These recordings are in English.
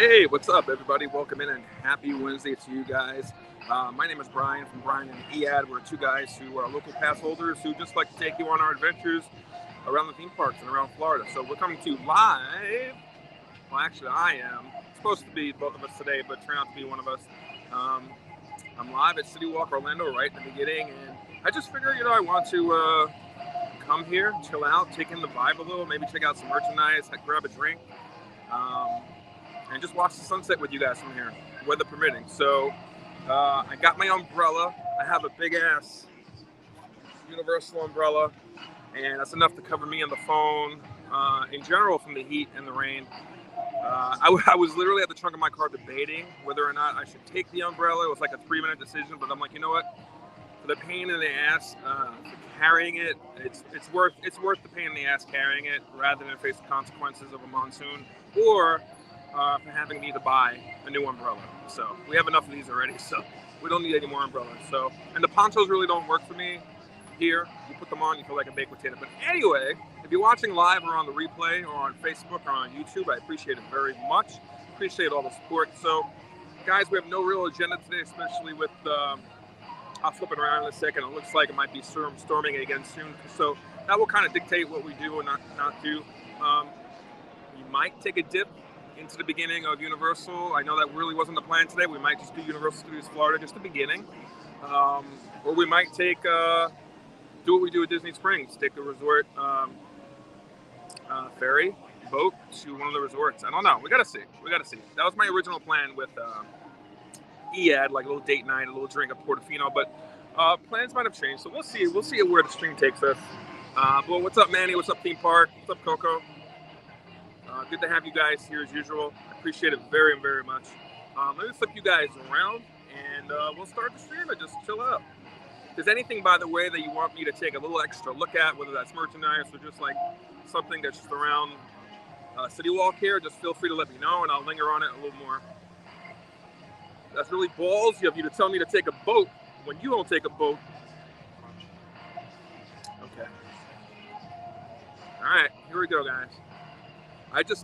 Hey, what's up, everybody? Welcome in and happy Wednesday to you guys. My name is Brian from Brian and Eyad. We're two guys who are local pass holders who just like to take you on our adventures around the theme parks and around Florida. So we're coming to you live. Well, actually, I am. It's supposed to be both of us today, but turned out to be one of us. Um, I'm live at CityWalk Orlando right in the beginning, and I just figured, I want to come here, chill out, take in the vibe a little, maybe check out some merchandise, grab a drink. Um, and just watch the sunset with you guys from here, weather permitting. So I got my umbrella. I have a big ass Universal umbrella, and that's enough to cover me on the phone in general from the heat and the rain. I was literally at the trunk of my car debating whether or not I should take the umbrella. It was like a 3-minute decision, but I'm like, you know what? For the pain in the ass, for carrying it, it's worth the pain in the ass carrying it rather than face the consequences of a monsoon or for having me to buy a new umbrella. So we have enough of these already, so we don't need any more umbrellas. So, and the ponchos really don't work for me here. You put them on, you feel like a baked potato. But anyway, if you're watching live or on the replay or on Facebook or on YouTube, I appreciate it very much. Appreciate all the support. So, guys, we have no real agenda today, especially with I'll flip it around in a second. It looks like it might be storming again soon. So that will kind of dictate what we do and not do. You might take a dip into the beginning of Universal. I know that really wasn't the plan today. We might just do Universal Studios Florida, just the beginning. Or we might do what we do at Disney Springs, take the resort ferry boat to one of the resorts. I don't know. We gotta see. That was my original plan with Eyad, like a little date night, a little drink of Portofino, but plans might have changed. So we'll see. We'll see where the stream takes us. But what's up, Manny? What's up, Theme Park? What's up, Coco? Good to have you guys here as usual. I appreciate it very, very much. Let me flip you guys around, and we'll start the stream and just chill out. If there's anything, by the way, that you want me to take a little extra look at, whether that's merchandise or just like something that's just around CityWalk here, just feel free to let me know, and I'll linger on it a little more. That's really ballsy of you to tell me to take a boat when you don't take a boat. Okay. All right, here we go, guys.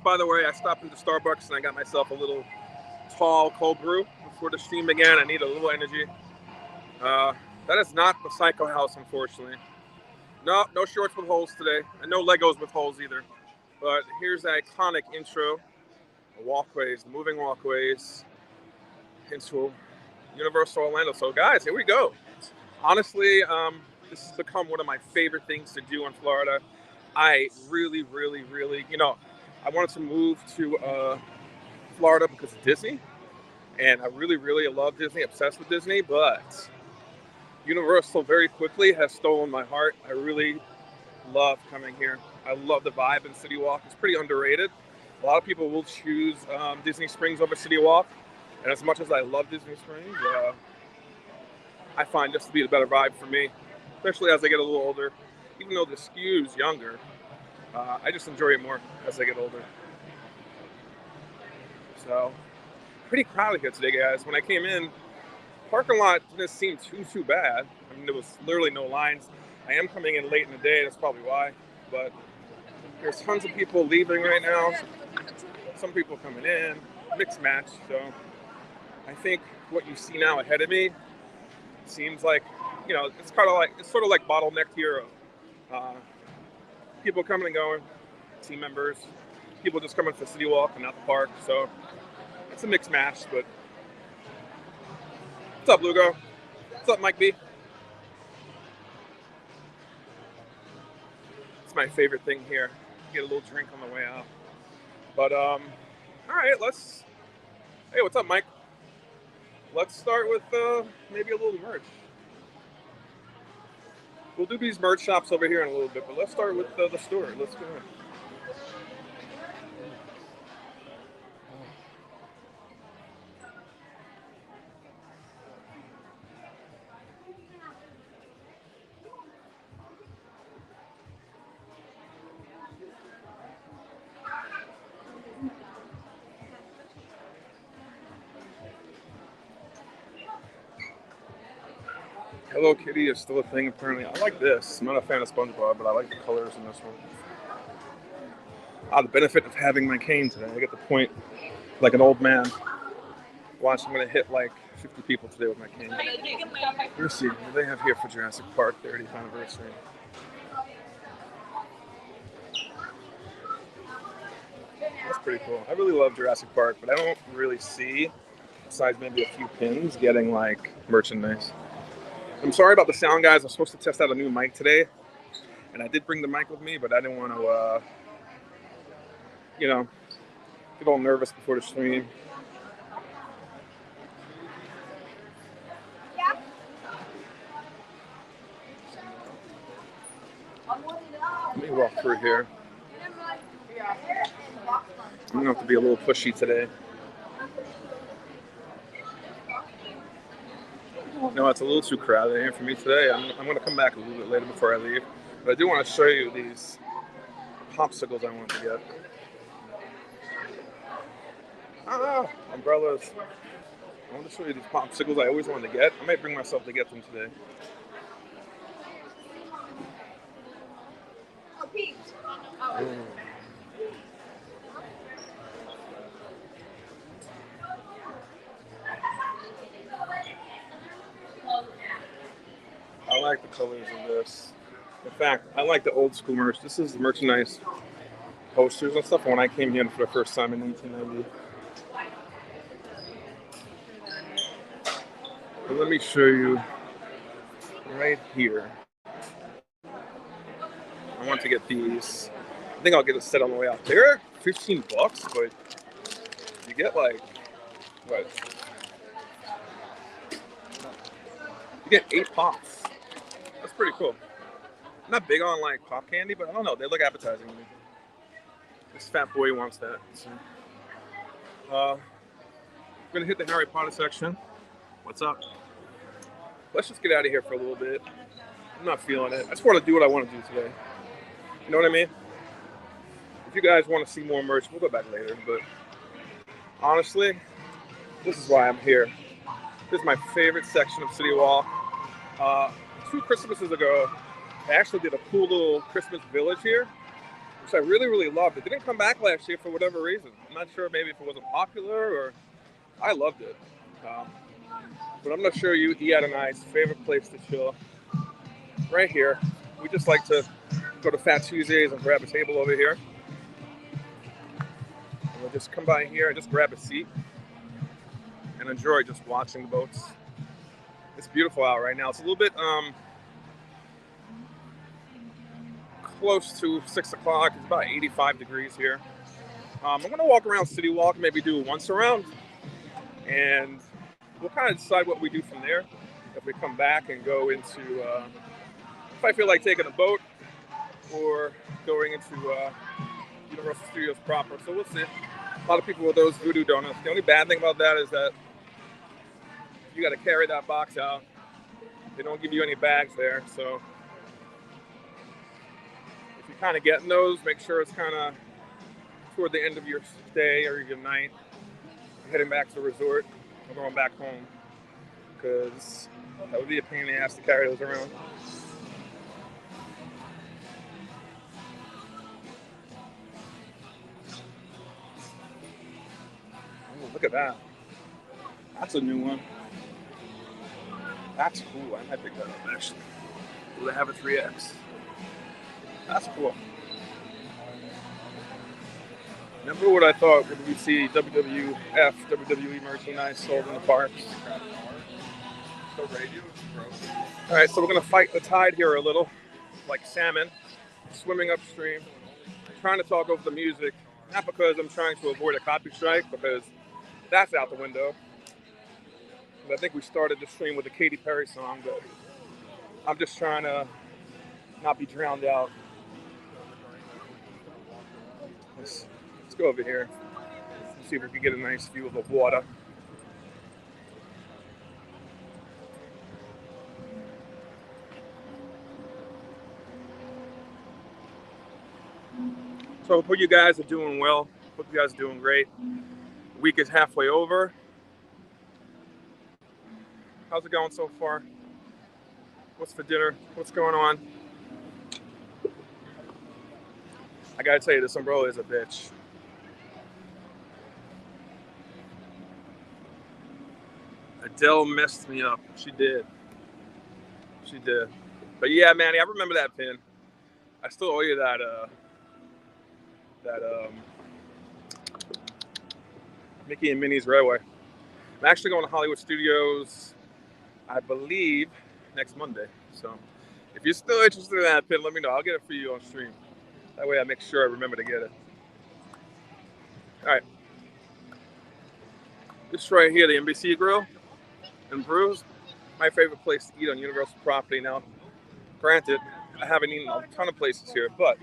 By the way, I stopped into Starbucks and I got myself a little tall cold brew before the stream began. I need a little energy. That is not the Psycho House, unfortunately. No shorts with holes today, and no Legos with holes either. But here's the iconic intro: the walkways, the moving walkways into Universal Orlando. So, guys, here we go. Honestly, this has become one of my favorite things to do in Florida. I really, really, really, I wanted to move to Florida because of Disney, and I really, really love Disney, obsessed with Disney, but Universal very quickly has stolen my heart. I really love coming here. I love the vibe in CityWalk. It's pretty underrated. A lot of people will choose Disney Springs over CityWalk, and as much as I love Disney Springs, I find this to be the better vibe for me, especially as I get a little older. Even though the skew's younger, I just enjoy it more as I get older. So, pretty crowded here today, guys. When I came in, parking lot didn't seem too bad. I mean, there was literally no lines. I am coming in late in the day, that's probably why. But there's tons of people leaving right now. Some people coming in, mixed match. So, I think what you see now ahead of me seems like, it's sort of like bottlenecked here. People coming and going, team members, people just coming for CityWalk and not the park. So it's a mixed match, but what's up, Lugo? What's up, Mike B? It's my favorite thing here. Get a little drink on the way out. But all right, hey, what's up, Mike? Let's start with maybe a little merch. We'll do these merch shops over here in a little bit, but let's start with the store. Let's go ahead. Hello Kitty is still a thing, apparently. I like this. I'm not a fan of SpongeBob, but I like the colors in this one. The benefit of having my cane today, I get to point like an old man. Watch, I'm gonna hit like 50 people today with my cane. Let's see what they have here for Jurassic Park 30th anniversary. That's pretty cool. I really love Jurassic Park, but I don't really see, besides maybe a few pins, getting like merchandise. I'm sorry about the sound, guys. I'm supposed to test out a new mic today, and I did bring the mic with me, but I didn't want to, get all nervous before the stream. Let me walk through here. I'm gonna have to be a little pushy today. No, it's a little too crowded here for me today. I'm gonna come back a little bit later before I leave, but I do want to show you these popsicles I want to get. Umbrellas. I want to show you these popsicles I always wanted to get. I might bring myself to get them today. I like the colors of this. In fact, I like the old school merch. This is the merchandise posters and stuff when I came here for the first time in 1990. But let me show you right here. I want to get these. I think I'll get a set on the way out. They're $15, but you get like, what? You get 8 pops. That's pretty cool. I'm not big on like pop candy, but I don't know. They look appetizing to me. This fat boy wants that. So, I'm gonna hit the Harry Potter section. What's up? Let's just get out of here for a little bit. I'm not feeling it. I just want to do what I want to do today. You know what I mean? If you guys want to see more merch, we'll go back later. But honestly, this is why I'm here. This is my favorite section of CityWalk. 2 Christmases ago, I actually did a cool little Christmas village here, which I really, really loved. It didn't come back last year for whatever reason. I'm not sure, maybe if it wasn't popular or I loved it. But I'm going to show you Eyad and I's favorite place to chill. Right here. We just like to go to Fat Tuesdays and grab a table over here. And we'll just come by here and just grab a seat and enjoy just watching the boats. It's beautiful out right now. It's a little bit close to 6 o'clock. It's about 85 degrees here. I'm going to walk around CityWalk, maybe do once around, and we'll kind of decide what we do from there. If we come back and go into, if I feel like taking a boat or going into Universal Studios proper. So we'll see. A lot of people with those voodoo donuts. The only bad thing about that is that you got to carry that box out. They don't give you any bags there. So if you're kind of getting those, make sure it's kind of toward the end of your stay or your night. You're heading back to the resort or going back home, because that would be a pain in the ass to carry those around. Oh, look at that. That's a new one. That's cool. I might pick that up actually. Do they have a 3X? That's cool. Remember what I thought when we see WWE merchandise sold in the parks? All right, so we're gonna fight the tide here a little, like salmon, swimming upstream. Trying to talk over the music, not because I'm trying to avoid a copy strike, because that's out the window. I think we started the stream with a Katy Perry song, but I'm just trying to not be drowned out. Let's go over here. Let's see if we can get a nice view of the water. So I hope you guys are doing well. Hope you guys are doing great. The week is halfway over. How's it going so far? What's for dinner? What's going on? I gotta tell you, this umbrella is a bitch. Dell messed me up. She did. She did. But yeah, Manny, I remember that pin. I still owe you that Mickey and Minnie's Railway. I'm actually going to Hollywood Studios, I believe, next Monday. So if you're still interested in that pin, let me know. I'll get it for you on stream. That way I make sure I remember to get it. All right. This right here, the NBC Grill in Bruce. My favorite place to eat on Universal property now. Granted, I haven't eaten a ton of places here, but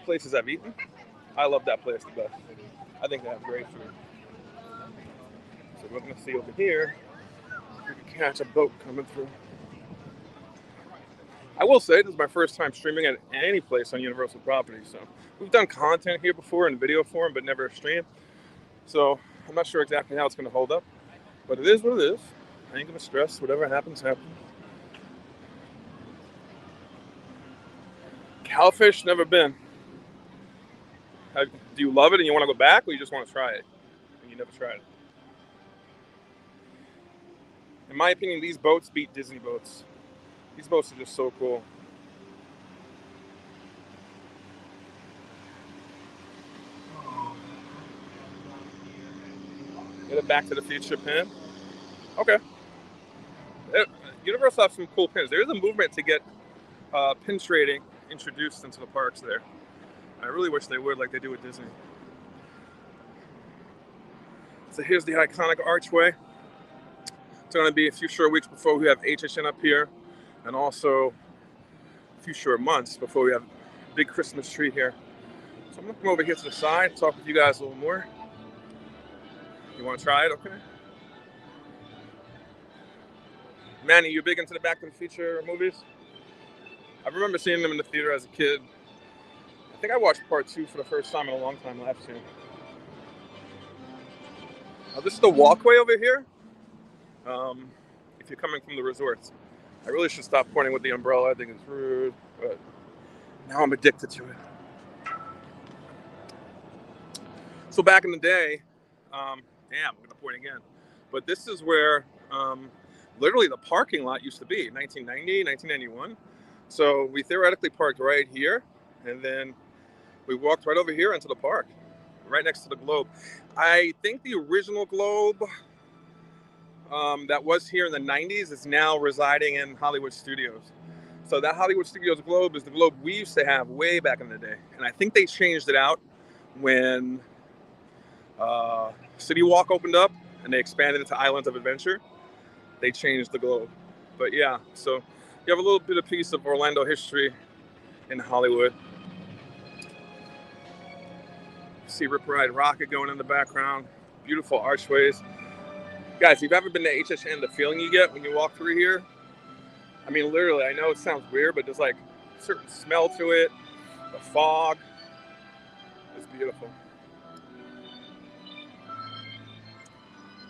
places I've eaten, I love that place the best. I think they have great food. So we're going to see over here if we can catch a boat coming through. I will say this is my first time streaming at any place on Universal property. So we've done content here before in video form, but never stream. So I'm not sure exactly how it's going to hold up, but it is what it is. I ain't going to stress. Whatever happens, happens. Cowfish, never been. Do you love it and you want to go back, or you just want to try it and you never tried it? In my opinion, these boats beat Disney boats. These boats are just so cool. Get a Back to the Future pin. Okay. Universal have some cool pins. There is a movement to get pin trading introduced into the parks there. I really wish they would, like they do with Disney. So here's the iconic archway. It's going to be a few short weeks before we have HHN up here, and also a few short months before we have a big Christmas tree here. So I'm going to come over here to the side, talk with you guys a little more. You want to try it? Okay. Manny, you big into the Back to the Future movies? I remember seeing them in the theater as a kid. I think I watched part 2 for the first time in a long time last year. This is the walkway over here. If you're coming from the resorts, I really should stop pointing with the umbrella. I think it's rude, but now I'm addicted to it. So back in the day, I'm going to point again, but this is where literally the parking lot used to be, 1990, 1991. So we theoretically parked right here, and then we walked right over here into the park, right next to the Globe. I think the original Globe that was here in the 90s is now residing in Hollywood Studios. So that Hollywood Studios Globe is the Globe we used to have way back in the day. And I think they changed it out when CityWalk opened up and they expanded into Islands of Adventure. They changed the Globe. But yeah, so you have a little bit of piece of Orlando history in Hollywood. See Rip Ride Rocket going in the background. Beautiful archways. Guys, if you've ever been to HHN, the feeling you get when you walk through here, I mean, literally, I know it sounds weird, but there's like a certain smell to it. The fog. It's beautiful.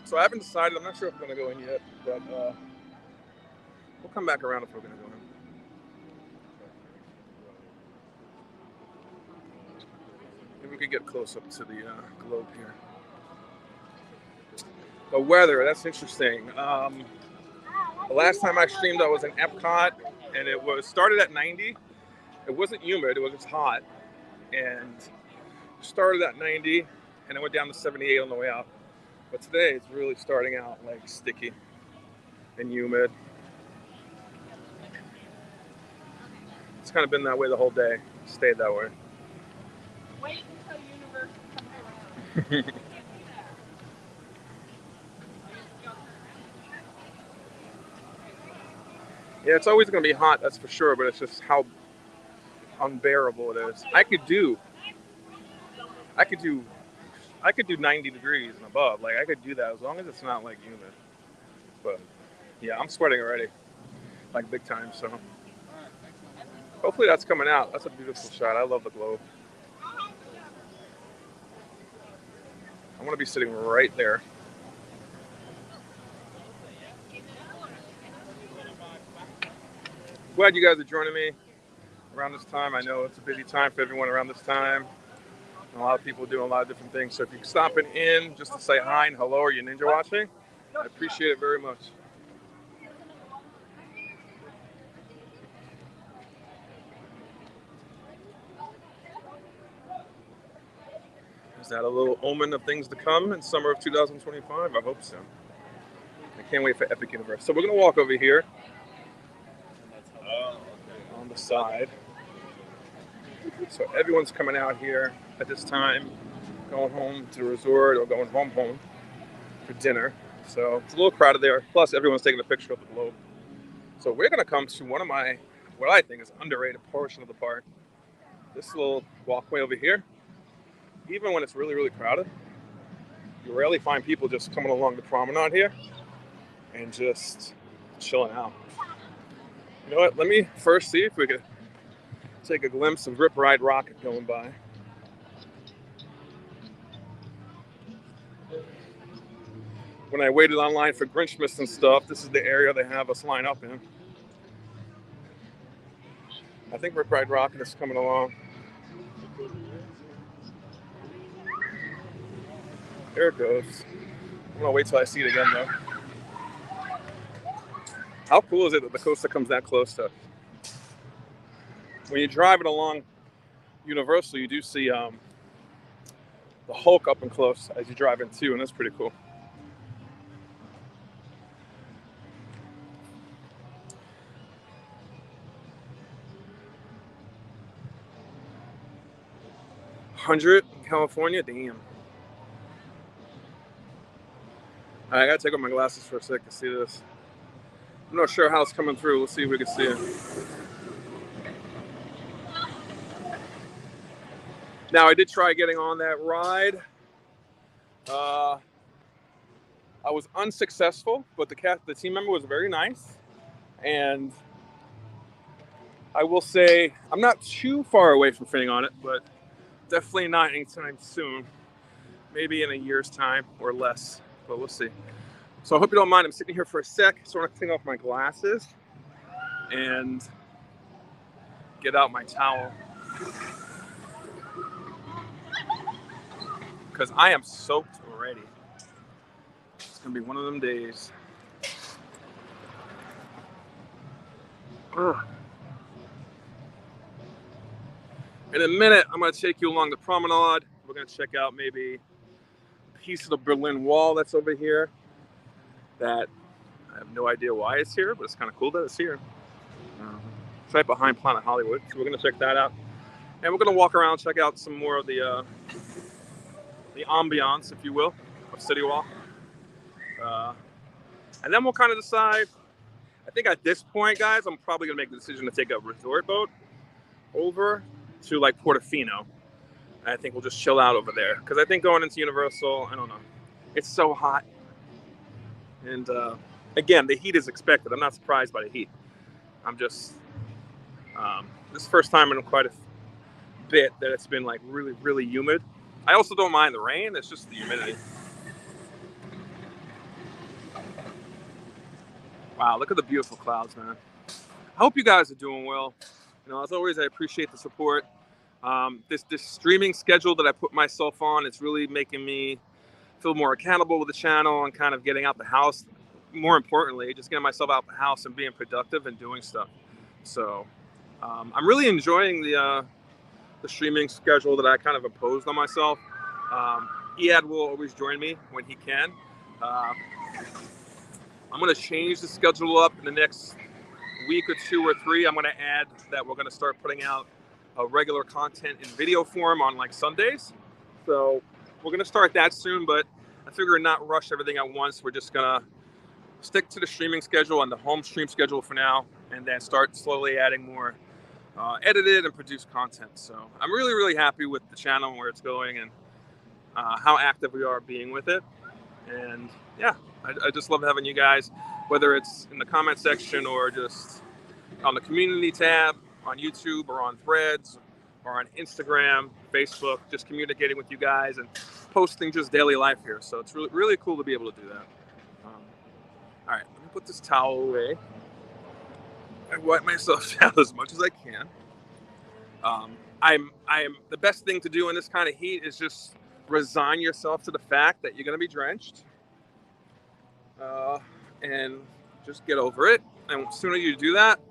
So I haven't decided. I'm not sure if I'm going to go in yet, but we'll come back around if we're going to go in. Maybe we could get close up to the Globe here. The weather, that's interesting. The last time I streamed, I was in Epcot, and it was started at 90. It wasn't humid, it was just hot. And started at 90, and it went down to 78 on the way out. But today, it's really starting out like sticky and humid. It's kind of been that way the whole day. Stayed that way. Wait until Universal comes around. Yeah, it's always going to be hot, that's for sure, but it's just how unbearable it is. I could do 90 degrees and above. Like, I could do that as long as it's not like humid. But yeah, I'm sweating already, like big time. So hopefully that's coming out. That's a beautiful shot. I love the Globe. I want to be sitting right there. Glad you guys are joining me around this time. I know it's a busy time for everyone around this time. And a lot of people doing a lot of different things. So if you're stopping in just to say hi and hello, or you're ninja watching, I appreciate it very much. Is that a little omen of things to come in summer of 2025? I hope so. I can't wait for Epic Universe. So we're going to walk over here on the side. So everyone's coming out here at this time, going home to the resort or going home for dinner. So it's a little crowded there. Plus, everyone's taking a picture of the globe. So we're going to come to one of what I think is underrated portion of the park. This little walkway over here. Even when it's really, really crowded, you rarely find people just coming along the promenade here and just chilling out. You know what? Let me first see if we could take a glimpse of Rip Ride Rocket going by. When I waited online for Grinchmas and stuff, this is the area they have us line up in. I think Rip Ride Rocket is coming along. There it goes. I'm gonna wait till I see it again though. How cool is it that the coaster comes that close to us? When you drive it along Universal, you do see the Hulk up and close as you drive in too, and that's pretty cool. $100 in California, damn. I gotta take off my glasses for a sec to see this. I'm not sure how it's coming through. Let's see if we can see it. Now, I did try getting on that ride. I was unsuccessful, but the team member was very nice. And I will say, I'm not too far away from fitting on it, but definitely not anytime soon. Maybe in a year's time or less, but we'll see. So I hope you don't mind. I'm sitting here for a sec, so I want to clean off my glasses and get out my towel. Because I am soaked already. It's going to be one of them days. Ugh. In a minute, I'm going to take you along the promenade. We're going to check out maybe a piece of the Berlin Wall that's over here. That I have no idea why it's here, but it's kind of cool that it's here. It's right behind Planet Hollywood, so we're going to check that out. And we're going to walk around, check out some more of the ambiance, if you will, of CityWalk. And then we'll kind of decide. I think at this point, guys, I'm probably going to make the decision to take a resort boat over to like Portofino. I think we'll just chill out over there. Because I think going into Universal, I don't know. It's so hot. And again, the heat is expected. I'm not surprised by the heat. I'm just, this is the first time in quite a bit that it's been like really, really humid. I also don't mind the rain. It's just the humidity. Wow, look at the beautiful clouds, man. I hope you guys are doing well. You know, as always, I appreciate the support. This streaming schedule that I put myself on, it's really making me feel more accountable with the channel and kind of getting out the house. More importantly, just getting myself out the house and being productive and doing stuff. So I'm really enjoying the streaming schedule that I kind of imposed on myself. Eyad will always join me when he can. I'm going to change the schedule up in the next week or 2 or 3. I'm going to add that we're going to start putting out regular content in video form on like Sundays. So we're going to start that soon, but I figure not rush everything at once. We're just going to stick to the streaming schedule and the home stream schedule for now, and then start slowly adding more edited and produced content. So I'm really, really happy with the channel and where it's going and how active we are being with it. And yeah, I just love having you guys, whether it's in the comment section or just on the community tab, on YouTube or on Threads or on Instagram, Facebook, just communicating with you guys and posting just daily life here. So it's really, really cool to be able to do that. All right, let me put this towel away. I wipe myself down as much as I can. I'm the best thing to do in this kind of heat is just resign yourself to the fact that you're going to be drenched, and just get over it. And the sooner you do that,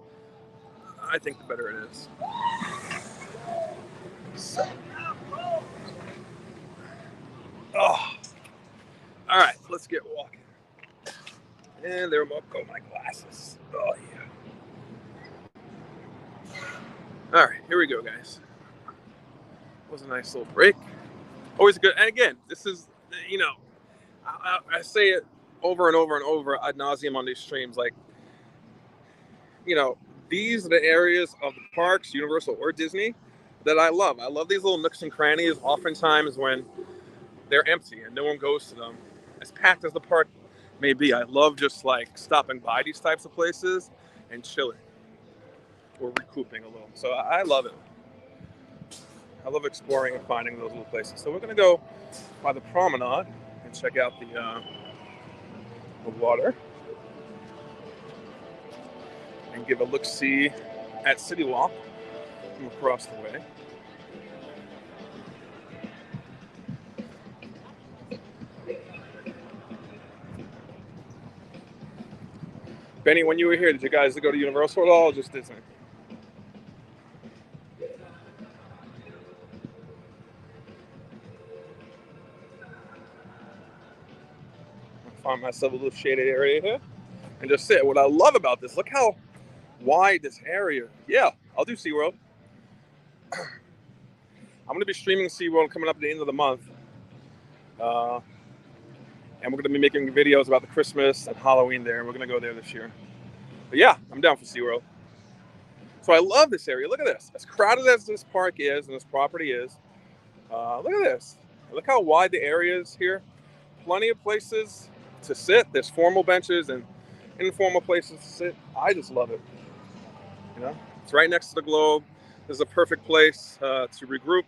I think the better it is. So. get walking. And there go my glasses. Oh, yeah. All right, here we go, guys. Was a nice little break. Always good. And again, this is, you know, I say it over and over and over ad nauseum on these streams. Like, you know, these are the areas of the parks, Universal or Disney, that I love. I love these little nooks and crannies. Oftentimes when they're empty and no one goes to them, as packed as the park may be, I love just like stopping by these types of places and chilling or recouping a little. So I love it. I love exploring and finding those little places. So we're gonna go by the promenade and check out the water and give a look-see at CityWalk from across the way. Benny, when you were here, did you guys go to Universal at all or just Disney? I find myself a little shaded area here and just sit. What I love about this, look how wide this area. Yeah, I'll do SeaWorld. I'm going to be streaming SeaWorld coming up at the end of the month. And we're going to be making videos about the Christmas and Halloween there. We're going to go there this year. But yeah, I'm down for SeaWorld. So I love this area. Look at this. As crowded as this park is and this property is, look at this. Look how wide the area is here. Plenty of places to sit. There's formal benches and informal places to sit. I just love it. You know, it's right next to the Globe. This is a perfect place to regroup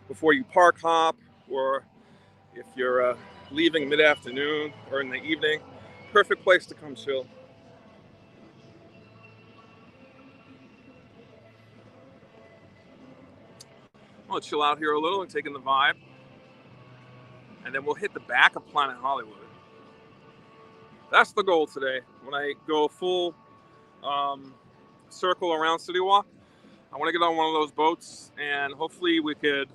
before you park hop, or if you're leaving mid-afternoon or in the evening. Perfect place to come chill. I'm gonna chill out here a little and take in the vibe, and then we'll hit the back of Planet Hollywood. That's the goal today. When I go full circle around CityWalk, I want to get on one of those boats, and hopefully we could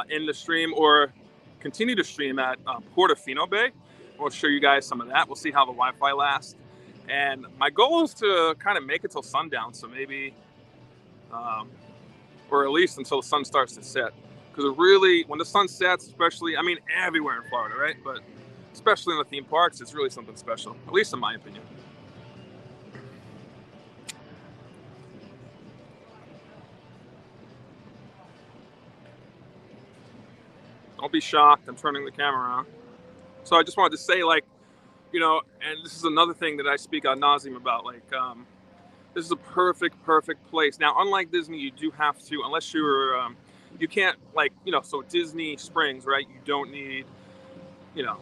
end the stream or continue to stream at Portofino Bay. We'll show you guys some of that. We'll see how the Wi-Fi lasts. And my goal is to kind of make it till sundown, so maybe, or at least until the sun starts to set. Because really, when the sun sets, especially, I mean, everywhere in Florida, right? But especially in the theme parks, it's really something special, at least in my opinion. Don't be shocked, I'm turning the camera around. So I just wanted to say, like, you know, and this is another thing that I speak ad nauseum about, like, this is a perfect place. Now, unlike Disney, you do have to, unless you're, you can't, like, you know, so Disney Springs, right? You don't need, you know,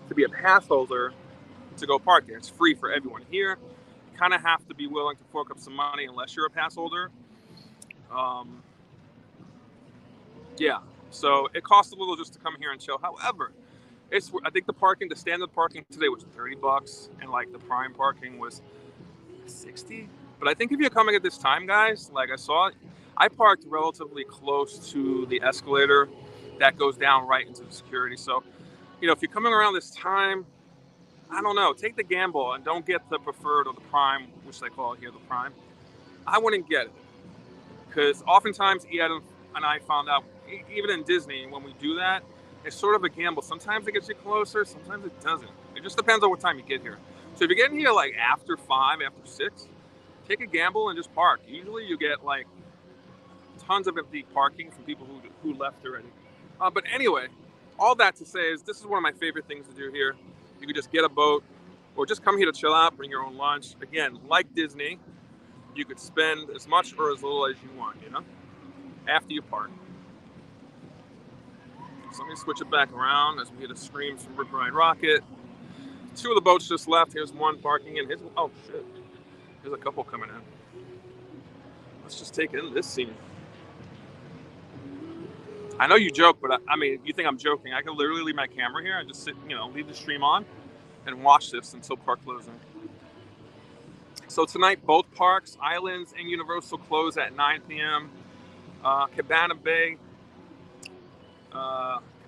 to be a pass holder to go park there. It's free for everyone. Here, you kind of have to be willing to fork up some money unless you're a pass holder. Yeah, so it costs a little just to come here and chill. However, I think the standard parking today was $30, and like the prime parking was $60. But I think if you're coming at this time, guys, like I parked relatively close to the escalator that goes down right into the security. So, you know, if you're coming around this time, I don't know, take the gamble and don't get the preferred or the prime, which they call it here, the prime. I wouldn't get it, because oftentimes Eyad and I found out, even in Disney, when we do that, it's sort of a gamble. Sometimes it gets you closer, sometimes it doesn't. It just depends on what time you get here. So if you're getting here like after 5, after 6, take a gamble and just park. Usually you get like tons of empty parking from people who left already. But anyway, all that to say is this is one of my favorite things to do here. You could just get a boat or just come here to chill out, bring your own lunch. Again, like Disney, you could spend as much or as little as you want, you know, after you park. So let me switch it back around as we hear the screams from Rip Ride Rocket. 2 of the boats just left. Here's one parking in. Oh, shit. There's a couple coming in. Let's just take in this scene. I know you joke, but I mean, you think I'm joking. I can literally leave my camera here and just sit, you know, leave the stream on and watch this until park closing. So tonight, both parks, Islands and Universal, close at 9 p.m. Cabana Bay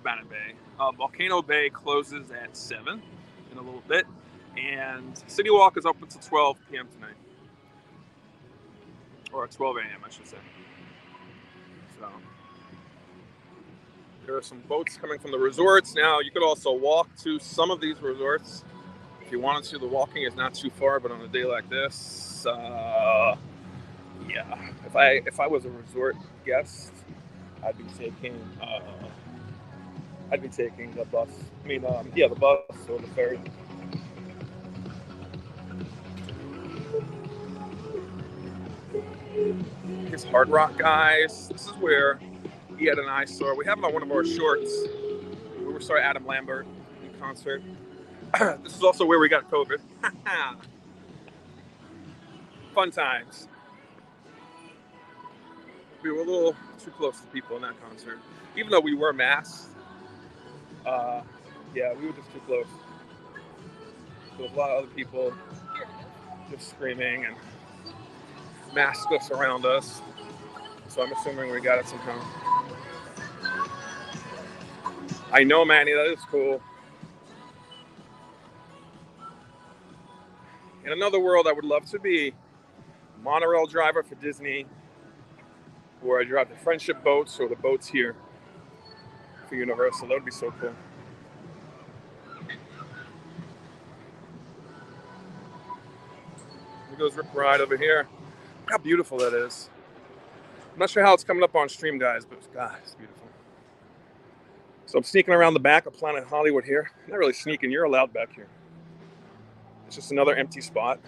Bannon Bay. Volcano Bay closes at 7 in a little bit, and CityWalk is open until 12 p.m. tonight, or 12 a.m. I should say. So there are some boats coming from the resorts now. You could also walk to some of these resorts if you wanted to. The walking is not too far, but on a day like this, yeah. If I was a resort guest, I'd be taking the bus. I mean, yeah, the bus or the ferry. Here's Hard Rock, guys. This is where Eyad and I saw. We have it on one of our shorts. We saw Adam Lambert in concert. This is also where we got COVID. Fun times. We were a little too close to people in that concert, even though we were masked. Yeah, we were just too close. There was a lot of other people just screaming and maskless around us. So I'm assuming we got it somehow. I know, Manny, that is cool. In another world, I would love to be a monorail driver for Disney, or I drive the friendship boats or the boats here for Universal. That would be so cool. Here goes Rip Ride over here. Look how beautiful that is. I'm not sure how it's coming up on stream, guys, but God, it's beautiful. So I'm sneaking around the back of Planet Hollywood here. Not really sneaking, you're allowed back here. It's just another empty spot.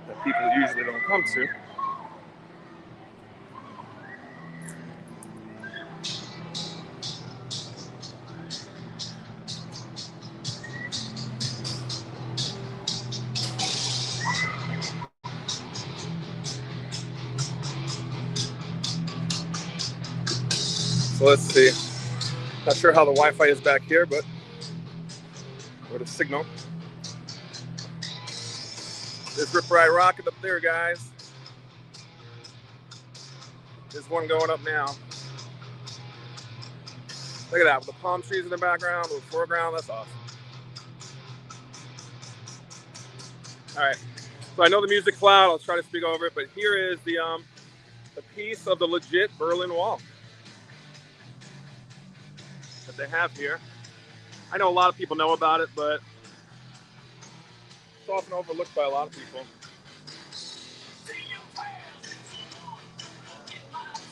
That people usually don't come to. So let's see. Not sure how the Wi-Fi is back here, but or the signal. There's Rip Ride Rocket up there, guys. There's one going up now. Look at that, with the palm trees in the background, with the foreground. That's awesome. All right. So I know the music's loud. I'll try to speak over it, but here is the piece of the legit Berlin Wall that they have here. I know a lot of people know about it, but it's often overlooked by a lot of people.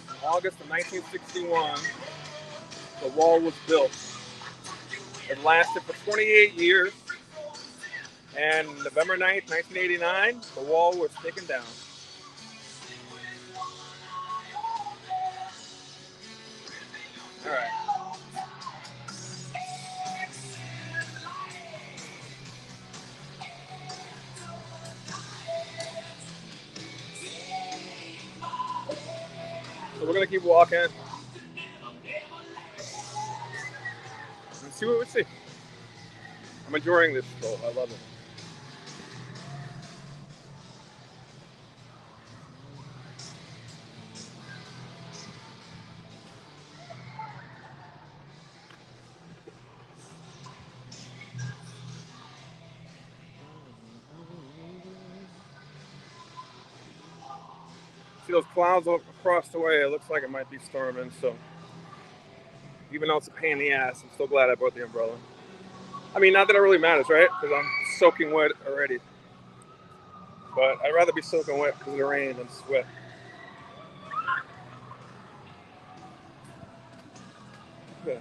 In August of 1961, the wall was built. It lasted for 28 years, and November 9th, 1989, the wall was taken down. All right. So we're gonna keep walking and see what we see. I'm enjoying this stroll. I love it. See those clouds across the way? It looks like it might be storming, so even though it's a pain in the ass, I'm still glad I brought the umbrella. I mean, not that it really matters, right? Because I'm soaking wet already. But I'd rather be soaking wet because of the rain than sweat. Yeah.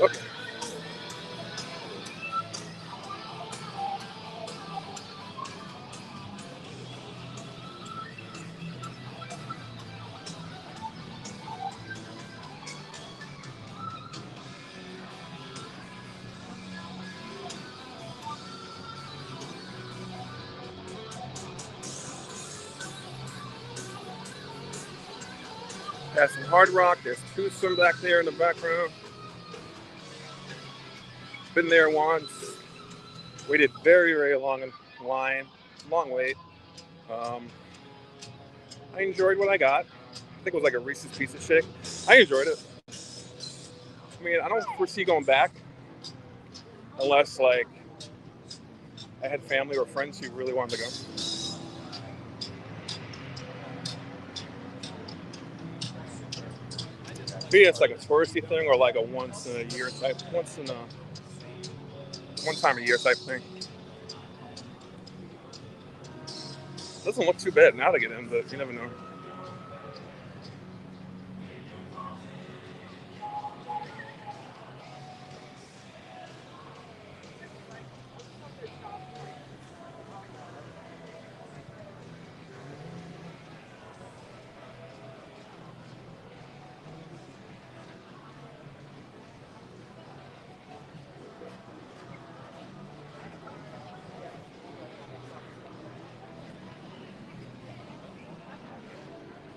Okay. That's some Hard Rock. There's Tucson back there in the background. Been there once. Waited very, very long in line. Long wait. Um, I enjoyed what I got. I think it was like a Reese's Pieces shake. I enjoyed it. I mean, I don't foresee going back unless like I had family or friends who really wanted to go. Maybe it's like a touristy thing or like a once in a year type, one time a year type thing. Doesn't look too bad now to get in, but you never know.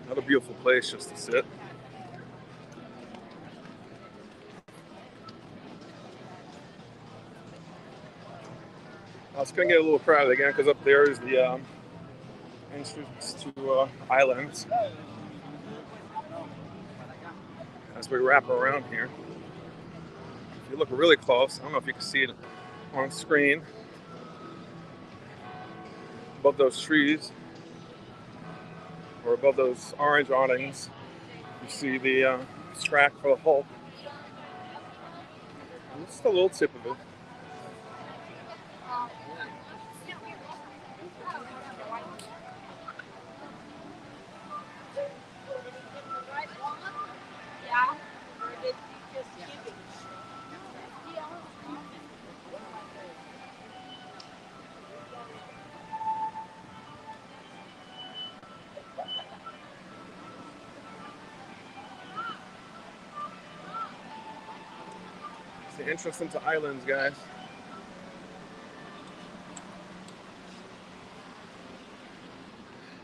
Another beautiful place just to sit. It's going to get a little crowded again because up there is the entrance to Islands. As we wrap around here, if you look really close, I don't know if you can see it on screen, above those trees or above those orange awnings, you see the track for the Hulk. And just a little tip of it. It's the entrance into Islands, guys.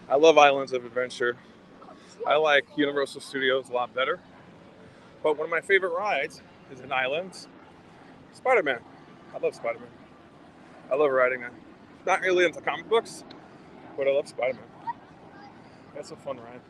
I love Islands of Adventure. I like Universal Studios a lot better. But one of my favorite rides is in Islands. Spider-Man. I love Spider-Man. I love riding that. Not really into comic books, but I love Spider-Man. That's a fun ride.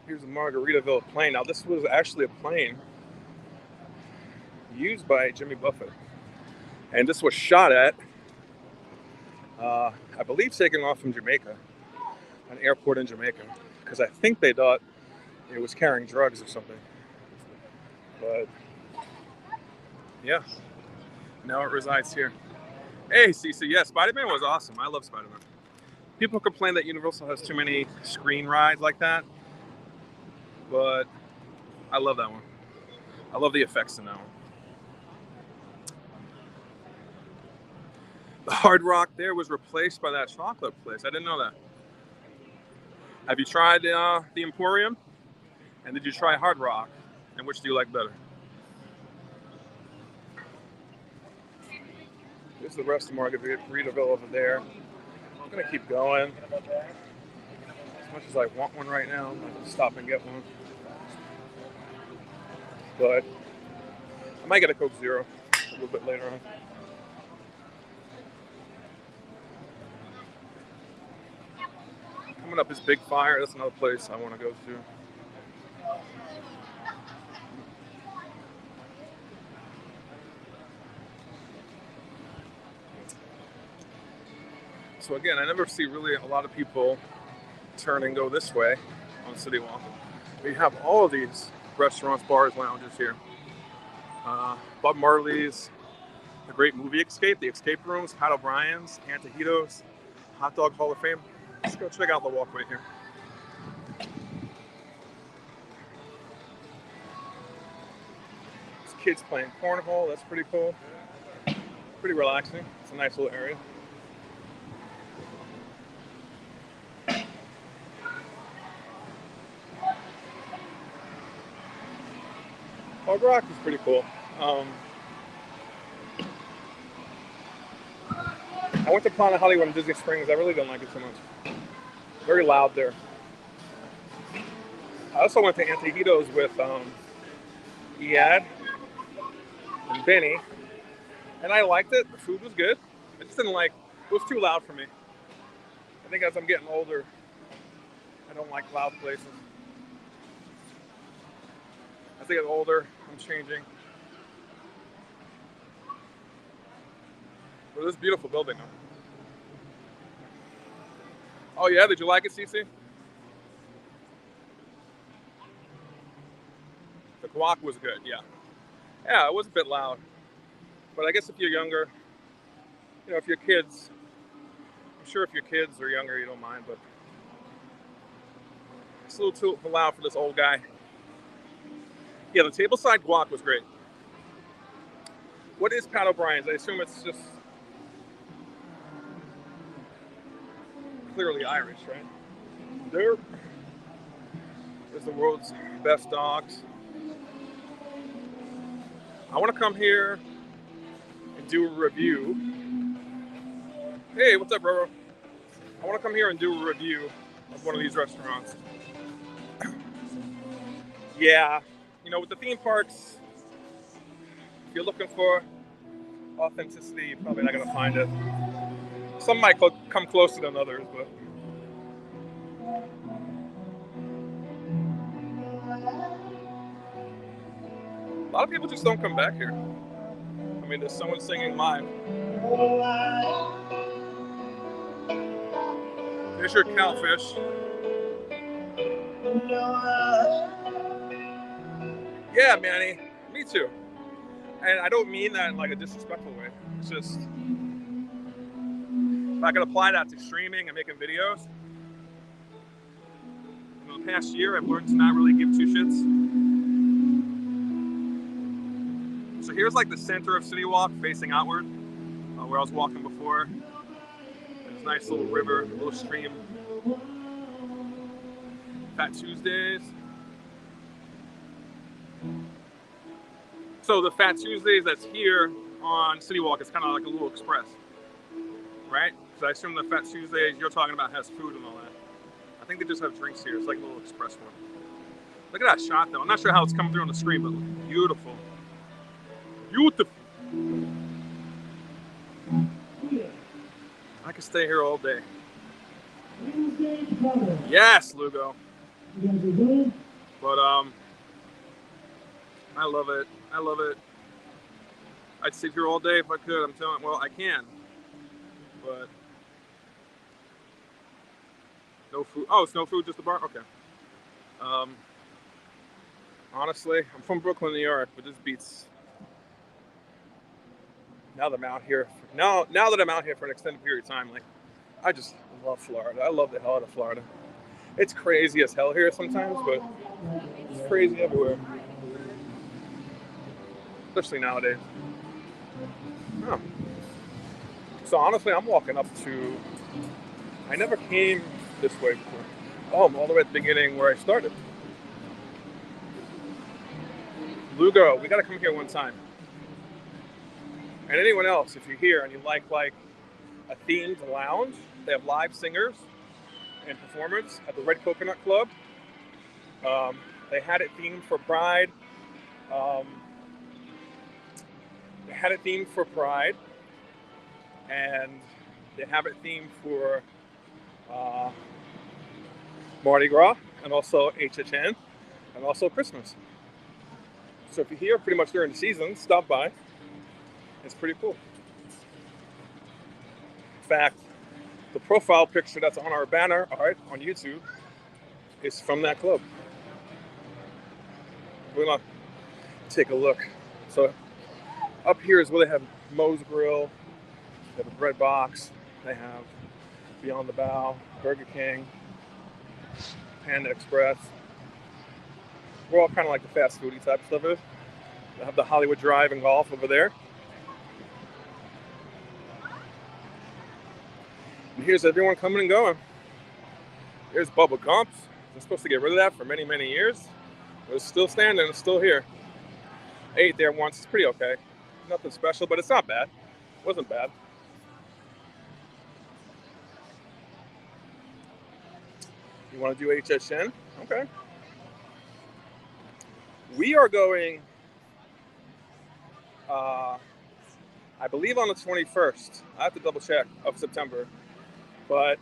Here's a Margaritaville plane. Now, this was actually a plane used by Jimmy Buffett. And this was shot at, I believe, taken off from Jamaica, an airport in Jamaica, because I think they thought it was carrying drugs or something. But, yeah, now it resides here. Hey, Cece, yeah, Spider-Man was awesome. I love Spider-Man. People complain that Universal has too many screen rides like that, but I love that one. I love the effects in that one. The Hard Rock there was replaced by that chocolate place. I didn't know that. Have you tried the Emporium? And did you try Hard Rock? And which do you like better? This is the rest of Margaritaville over there. I'm gonna keep going. As much as I want one right now, I'm gonna stop and get one. But I might get a Coke Zero a little bit later on. Coming up is Big Fire. That's another place I want to go to. So again, I never see really a lot of people turn and go this way on CityWalk. We have all of these restaurants, bars, lounges here. Bob Marley's, the Great Movie Escape, the Escape Rooms, Pat O'Brien's, Antojitos, Hot Dog Hall of Fame. Let's go check out the walkway here. There's kids playing cornhole. That's pretty cool. Pretty relaxing. It's a nice little area. Hard Rock is pretty cool. I went to Planet Hollywood in Disney Springs. I really didn't like it so much. Very loud there. I also went to Antojitos with Eyad and Benny, and I liked it. The food was good. I just didn't like, it was too loud for me. I think as I'm getting older, I don't like loud places. As I get older, I'm changing. But this beautiful building, though. Oh yeah, did you like it, Cece? The guac was good, yeah. Yeah, it was a bit loud. But I guess if you're younger, you know, if your kids, I'm sure if your kids are younger, you don't mind, but it's a little too loud for this old guy. Yeah, the tableside guac was great. What is Pat O'Brien's? I assume it's just clearly Irish, right? There's the world's best dogs. I want to come here and do a review. Hey, what's up, bro? I want to come here and do a review of one of these restaurants. Yeah, you know, with the theme parks, if you're looking for authenticity, you're probably not going to find it. Some might come closer than others, but a lot of people just don't come back here. I mean, there's someone singing live. There's your cowfish. Yeah, Manny, me too. And I don't mean that in like a disrespectful way. It's just, if I could apply that to streaming and making videos, in the past year, I've learned to not really give two shits. So here's like the center of CityWalk facing outward, where I was walking before. There's a nice little river, a little stream. Fat Tuesdays. So the Fat Tuesdays that's here on CityWalk is kind of like a little express, right? So I assume the Fat Tuesdays you're talking about has food and all that. I think they just have drinks here. It's like a little express one. Look at that shot though. I'm not sure how it's coming through on the screen, but beautiful. Beautiful. I could stay here all day. Yes, Lugo. But I love it. I love it. I'd sit here all day if I could. I'm telling you, well, I can. But no food. Oh, it's no food, just a bar? Okay. Honestly, I'm from Brooklyn, New York, but this beats. Now that I'm out here, now that I'm out here for an extended period of time, like, I just love Florida. I love the hell out of Florida. It's crazy as hell here sometimes, but it's crazy everywhere. Especially nowadays. Oh. So honestly, I'm walking up to, I never came this way before. Oh, I'm all the way at the beginning where I started. Lugo, we gotta come here one time. And anyone else, if you're here and you like a themed lounge, they have live singers and performance at the Red Coconut Club. They had it themed for Pride. And they have it themed for Mardi Gras and also HHN and also Christmas. So if you're here pretty much during the season, stop by. It's pretty cool. In fact, the profile picture that's on our banner art on YouTube is from that club. We're gonna take a look. So up here is where they have Moe's Grill, they have a bread box, they have Beyond the Bow, Burger King, Panda Express. We're all kind of like the fast foodie type stuff is. They have the Hollywood Drive and Golf over there. And here's everyone coming and going. Here's Bubba Gump's. They're supposed to get rid of that for many, many years. But it's still standing, it's still here. ate there once. It's pretty okay. Nothing special, but it's not bad. It wasn't bad. You want to do HSN? Okay. We are going, I believe on the 21st. I have to double check of September. But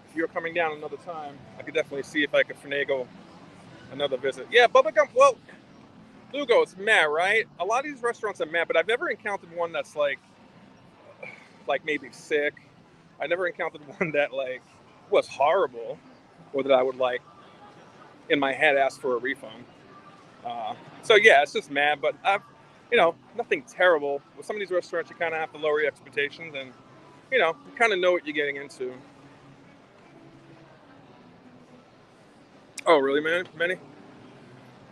if you're coming down another time, I could definitely see if I could finagle another visit. Yeah, bubblegum. Well, Lugo, it's meh, right? A lot of these restaurants are meh, but I've never encountered one that's like maybe sick. I never encountered one that like was horrible, or that I would like in my head ask for a refund. So yeah, it's just mad, but nothing terrible. With some of these restaurants, you kind of have to lower your expectations, and you kind of know what you're getting into. Oh, really, man? Many?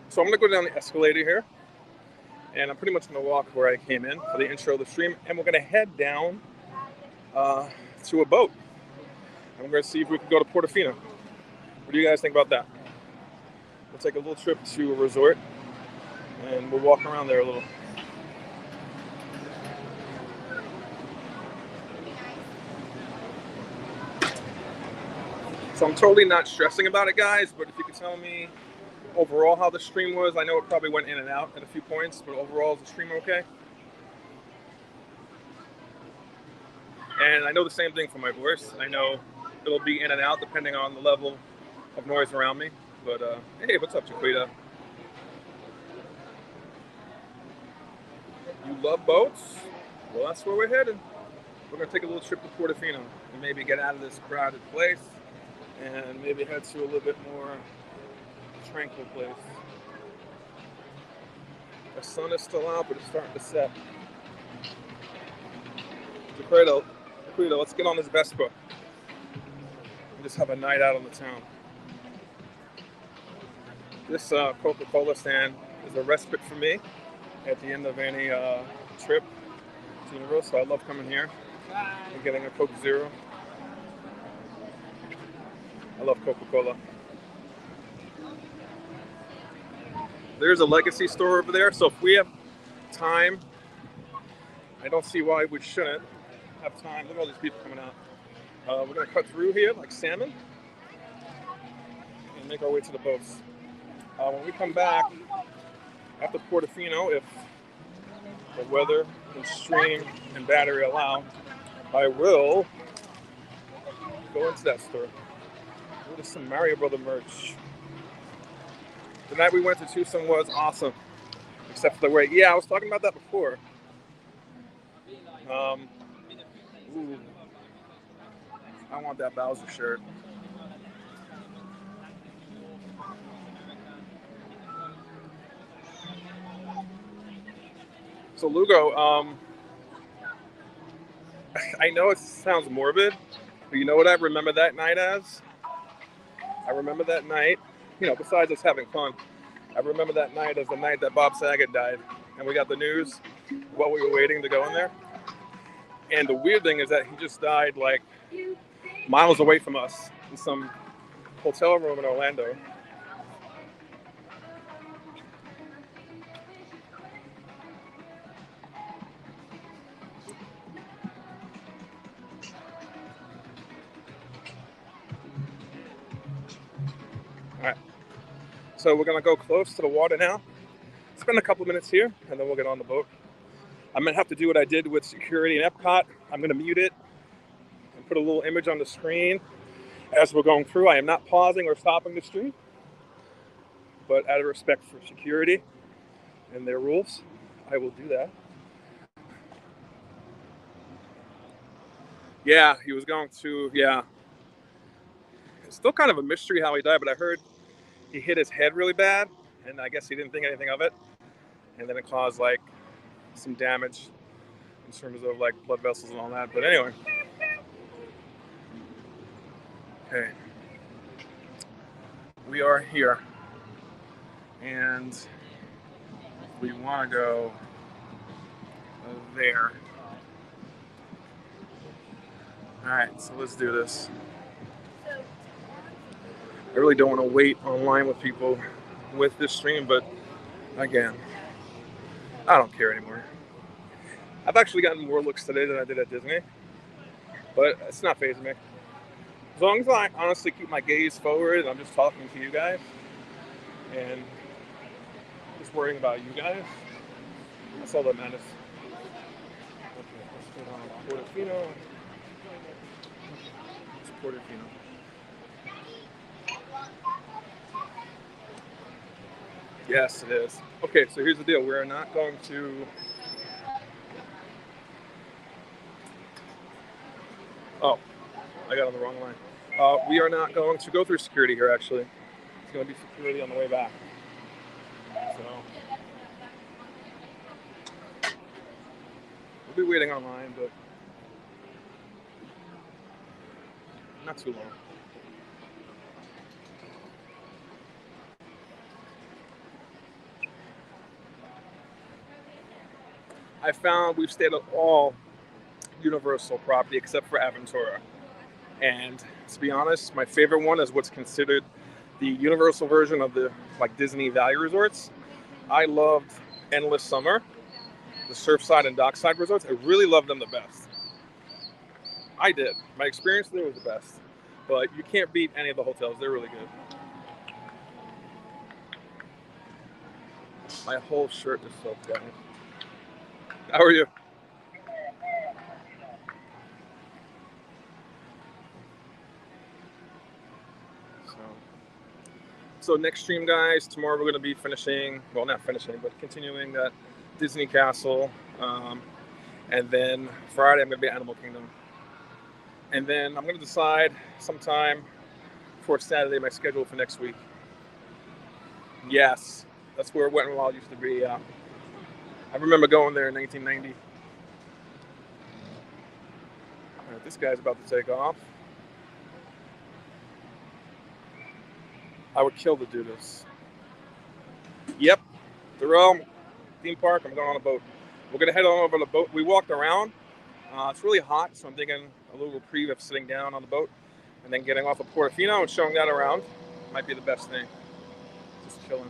So I'm gonna go down the escalator here, and I'm pretty much gonna walk where I came in for the intro of the stream, and we're gonna head down to a boat. I'm gonna see if we can go to Portofino. What do you guys think about that? We'll take a little trip to a resort, and we'll walk around there a little. So I'm totally not stressing about it, guys, but if you could tell me overall how the stream was. I know it probably went in and out at a few points, but overall, is the stream okay? And I know the same thing for my voice. I know it'll be in and out depending on the level of noise around me. But hey, what's up, Chiquita? You love boats? Well, that's where we're headed. We're gonna take a little trip to Portofino and maybe get out of this crowded place and maybe head to a little bit more tranquil place. The sun is still out, but it's starting to set. Chiquita, let's get on this Vespa and just have a night out on the town. This Coca-Cola stand is a respite for me at the end of any trip to Universal. I love coming here and getting a Coke Zero. I love Coca-Cola. There's a Legacy store over there, so if we have time, I don't see why we shouldn't have time. Look at all these people coming out. We're going to cut through here like salmon and make our way to the boats. When we come back after Portofino, if the weather and stream and battery allow, I will go into that store. There's some Mario Brother merch. The night we went to Tucson was awesome, except for the wait. Yeah, I was talking about that before. Ooh, I want that Bowser shirt. So Lugo, I know it sounds morbid, but you know what I remember that night as? I remember that night, besides us having fun, I remember that night as the night that Bob Saget died, and we got the news while we were waiting to go in there. And the weird thing is that he just died like miles away from us in some hotel room in Orlando. All right, so we're gonna go close to the water now, spend a couple minutes here, and then we'll get on the boat. I'm gonna have to do what I did with security in Epcot. I'm gonna mute it and put a little image on the screen as we're going through. I am not pausing or stopping the stream, but out of respect for security and their rules, I will do that. Yeah, he was going to, It's still kind of a mystery how he died, but I heard he hit his head really bad, and I guess he didn't think anything of it. And then it caused like some damage in terms of like blood vessels and all that. But anyway. Okay. We are here. And we want to go there. All right, so let's do this. I really don't want to wait online with people with this stream, but again, I don't care anymore. I've actually gotten more looks today than I did at Disney, but it's not phasing me. As long as I honestly keep my gaze forward and I'm just talking to you guys and just worrying about you guys, that's all that matters. Okay, let's put on Portofino. It's Portofino. Yes, it is. Okay, so here's the deal. We're not going to... Oh, I got on the wrong line. We are not going to go through security here, actually. It's going to be security on the way back. So, we'll be waiting online, but not too long. I found we've stayed at all Universal property except for Aventura. And to be honest, my favorite one is what's considered the Universal version of the Disney Value Resorts. I loved Endless Summer, the Surfside and Dockside resorts. I really loved them the best. I did. My experience there was the best. But you can't beat any of the hotels. They're really good. My whole shirt is soaked, guys. How are you? So next stream, guys, tomorrow we're going to be finishing, well, not finishing, but continuing that Disney Castle. And then Friday, I'm going to be at Animal Kingdom. And then I'm going to decide sometime before Saturday my schedule for next week. Yes, that's where Wet n Wild used to be. I remember going there in 1990. All right, this guy's about to take off. I would kill to do this. Yep, the Realm theme park. I'm going on a boat. We're going to head on over the boat. We walked around. It's really hot, so I'm thinking a little reprieve of sitting down on the boat and then getting off of Portofino and showing that around might be the best thing. Just chilling.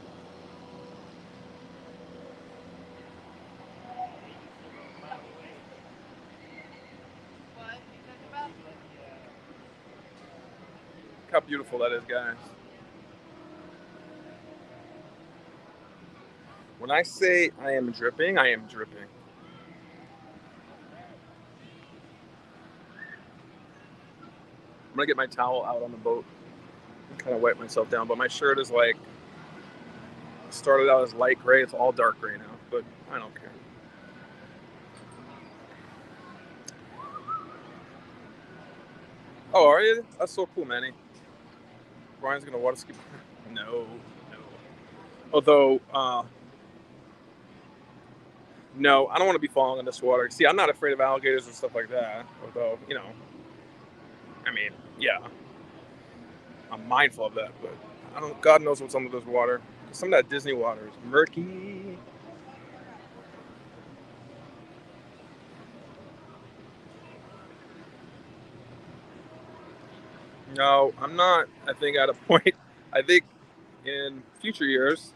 Look how beautiful that is, guys. When I say I am dripping, I am dripping. I'm gonna get my towel out on the boat and kind of wipe myself down, but my shirt is started out as light gray. It's all dark gray now, but I don't care. Oh, are you? That's so cool, Manny. Brian's gonna water ski. No. Although, no, I don't want to be falling in this water. See, I'm not afraid of alligators and stuff like that. Although, I mean, yeah, I'm mindful of that, but God knows what's under this water. Some of that Disney water is murky. No, I'm not, I think, at a point. I think in future years,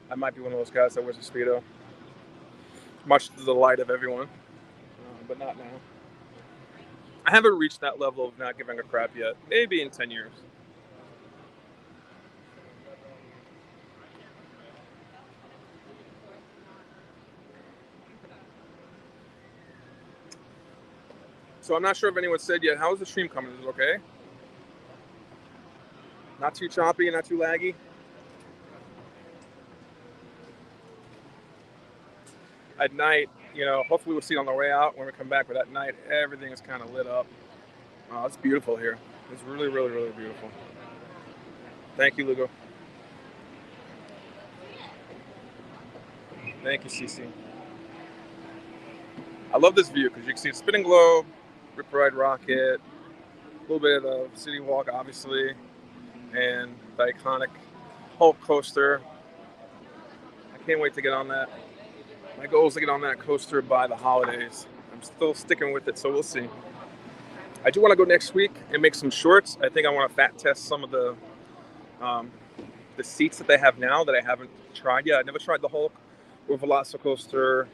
I might be one of those guys that wears a Speedo. Much to the delight of everyone, but not now. I haven't reached that level of not giving a crap yet. Maybe in 10 years. So I'm not sure if anyone said yet, how is the stream coming? Is it okay? Not too choppy, not too laggy? At night, hopefully we'll see it on the way out when we come back, but at night, everything is kind of lit up. Oh, it's beautiful here. It's really, really, really beautiful. Thank you, Lugo. Thank you, Cece. I love this view because you can see a spinning globe, Rip Ride Rocket, a little bit of the CityWalk, obviously, and the iconic Hulk coaster. I can't wait to get on that. My goal is to get on that coaster by the holidays. I'm still sticking with it, so we'll see. I do want to go next week and make some shorts. I think I want to fat test some of the seats that they have now that I haven't tried yet. I never tried the Hulk with Velocicoaster.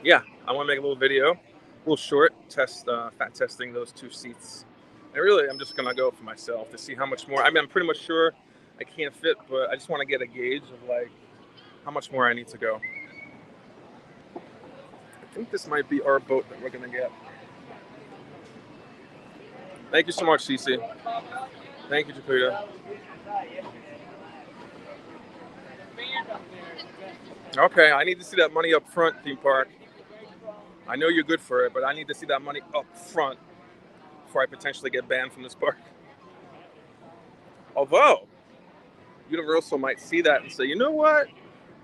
Yeah, I want to make a little video, a little short, fat testing those two seats. And really, I'm just gonna go for myself to see how much more. I mean, I'm pretty much sure I can't fit, but I just want to get a gauge of like how much more I need to go. I think this might be our boat that we're gonna get. Thank you so much, Cece. Thank you, Jakuta. Okay, I need to see that money up front, theme park. I know you're good for it, but I need to see that money up front before I potentially get banned from this park. Although, Universal might see that and say, you know what?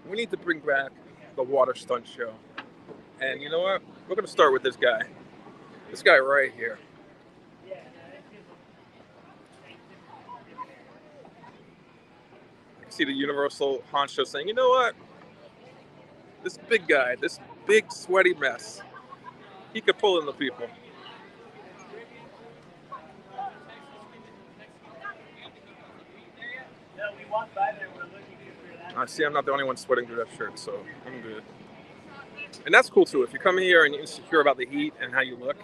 We need to bring back the water stunt show. And you know what? We're going to start with this guy. This guy right here. I see the Universal honcho saying, you know what? This big guy, this big sweaty mess, he could pull in the people. I see I'm not the only one sweating through that shirt, so I'm good. And that's cool too. If you come here and you're insecure about the heat and how you look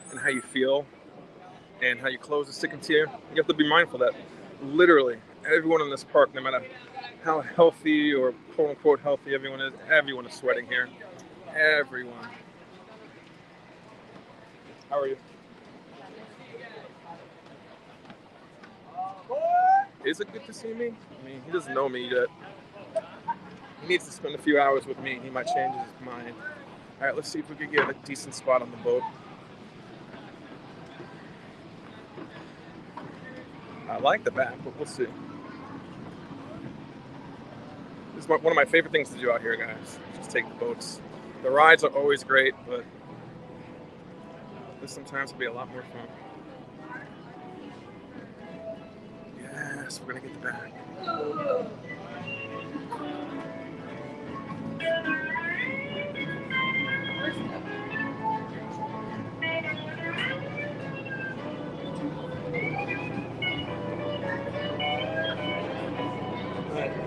and how you feel and how your clothes are sticking to you, you have to be mindful that literally everyone in this park, no matter how healthy or quote unquote healthy everyone is sweating here. Everyone. How are you? Is it good to see me? I mean, he doesn't know me yet. He needs to spend a few hours with me. He might change his mind. All right, let's see if we can get a decent spot on the boat. I like the back, but we'll see. This is one of my favorite things to do out here, guys. Just take the boats. The rides are always great, but this sometimes will be a lot more fun. Yes, we're gonna get the back.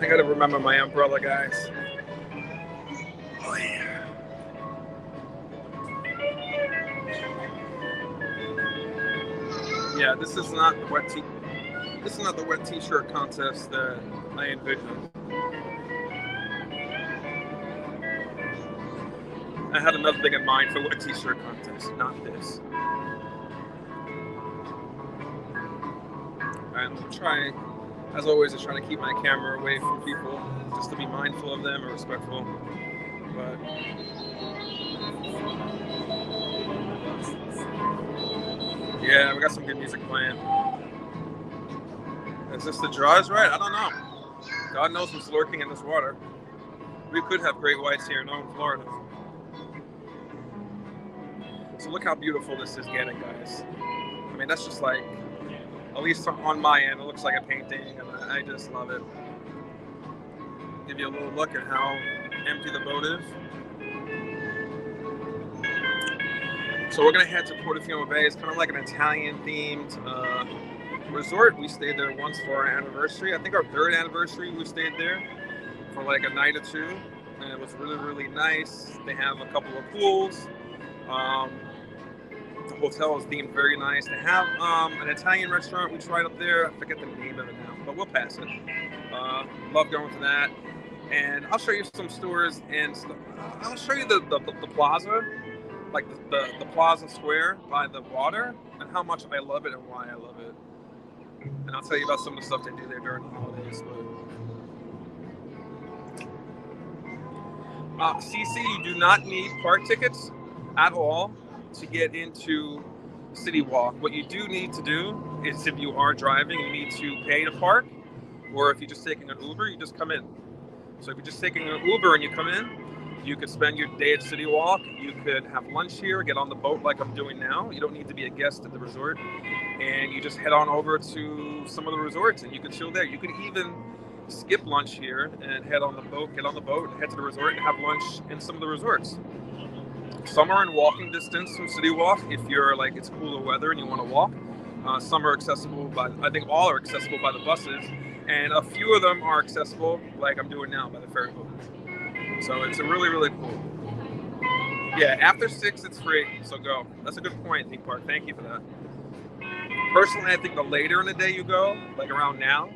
I gotta remember my umbrella, guys. Oh yeah. Yeah, this is not the wet t-shirt contest that I envisioned. I had another thing in mind for wet t-shirt contest, not this. Alright, I'm trying. As always, I try to keep my camera away from people, just to be mindful of them and respectful. But yeah, we got some good music playing. Is this the draws right? I don't know. God knows what's lurking in this water. We could have great whites here, no, in Florida. So look how beautiful this is getting, guys. I mean, that's just like, at least on my end, it looks like a painting, and I just love it. Give you a little look at how empty the boat is. So we're gonna head to Portofino Bay. It's kind of like an Italian-themed resort. We stayed there once for our anniversary. I think our third anniversary, we stayed there for like a night or two, and it was really, really nice. They have a couple of pools. The hotel is themed very nice. They have an Italian restaurant we tried up there. I forget the name of it now, but we'll pass it. Love going to that. And I'll show you some stores, and I'll show you the plaza, like the plaza square by the water, and how much I love it and why I love it. And I'll tell you about some of the stuff they do there during the holidays. But CC, you do not need park tickets at all to get into CityWalk. What you do need to do is, if you are driving, you need to pay to park, or if you're just taking an Uber, you just come in. So if you're just taking an Uber and you come in, you could spend your day at CityWalk. You could have lunch here, get on the boat like I'm doing now. You don't need to be a guest at the resort, and you just head on over to some of the resorts and you can chill there. You could even skip lunch here and head on the boat, get on the boat, and head to the resort and have lunch in some of the resorts. Some are in walking distance from CityWalk if you're like, it's cooler weather and you want to walk. Some are accessible by, I think all are accessible by the buses, and a few of them are accessible like I'm doing now by the ferry boat. So it's a really, really cool. Yeah, after 6, it's free, so go. That's a good point, theme park. Thank you for that. Personally, I think the later in the day you go, like around now,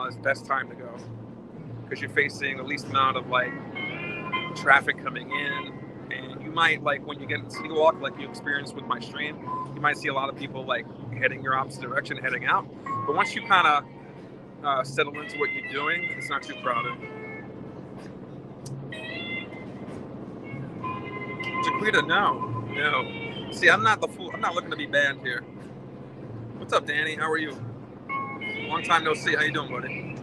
is the best time to go because you're facing the least amount of like traffic coming in, and you might like when you get in CityWalk, like you experienced with my stream, you might see a lot of people like heading your opposite direction, heading out. But once you kind of settle into what you're doing, it's not too crowded. Jaquita, no. See, I'm not the fool. I'm not looking to be banned here. What's up, Danny? How are you? Long time no see. How you doing, buddy?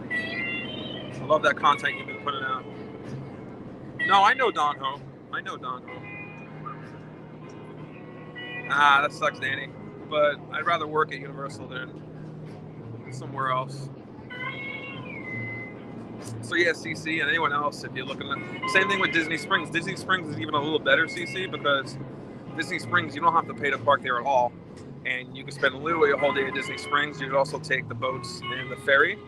I love that content you've been putting out. No, I know Don Ho. Ah, that sucks, Danny. But I'd rather work at Universal than somewhere else. So yeah, CC and anyone else, if you're looking at same thing with Disney Springs. Disney Springs is even a little better, CC, because Disney Springs you don't have to pay to park there at all, and you can spend literally a whole day at Disney Springs. You could also take the boats and the ferry.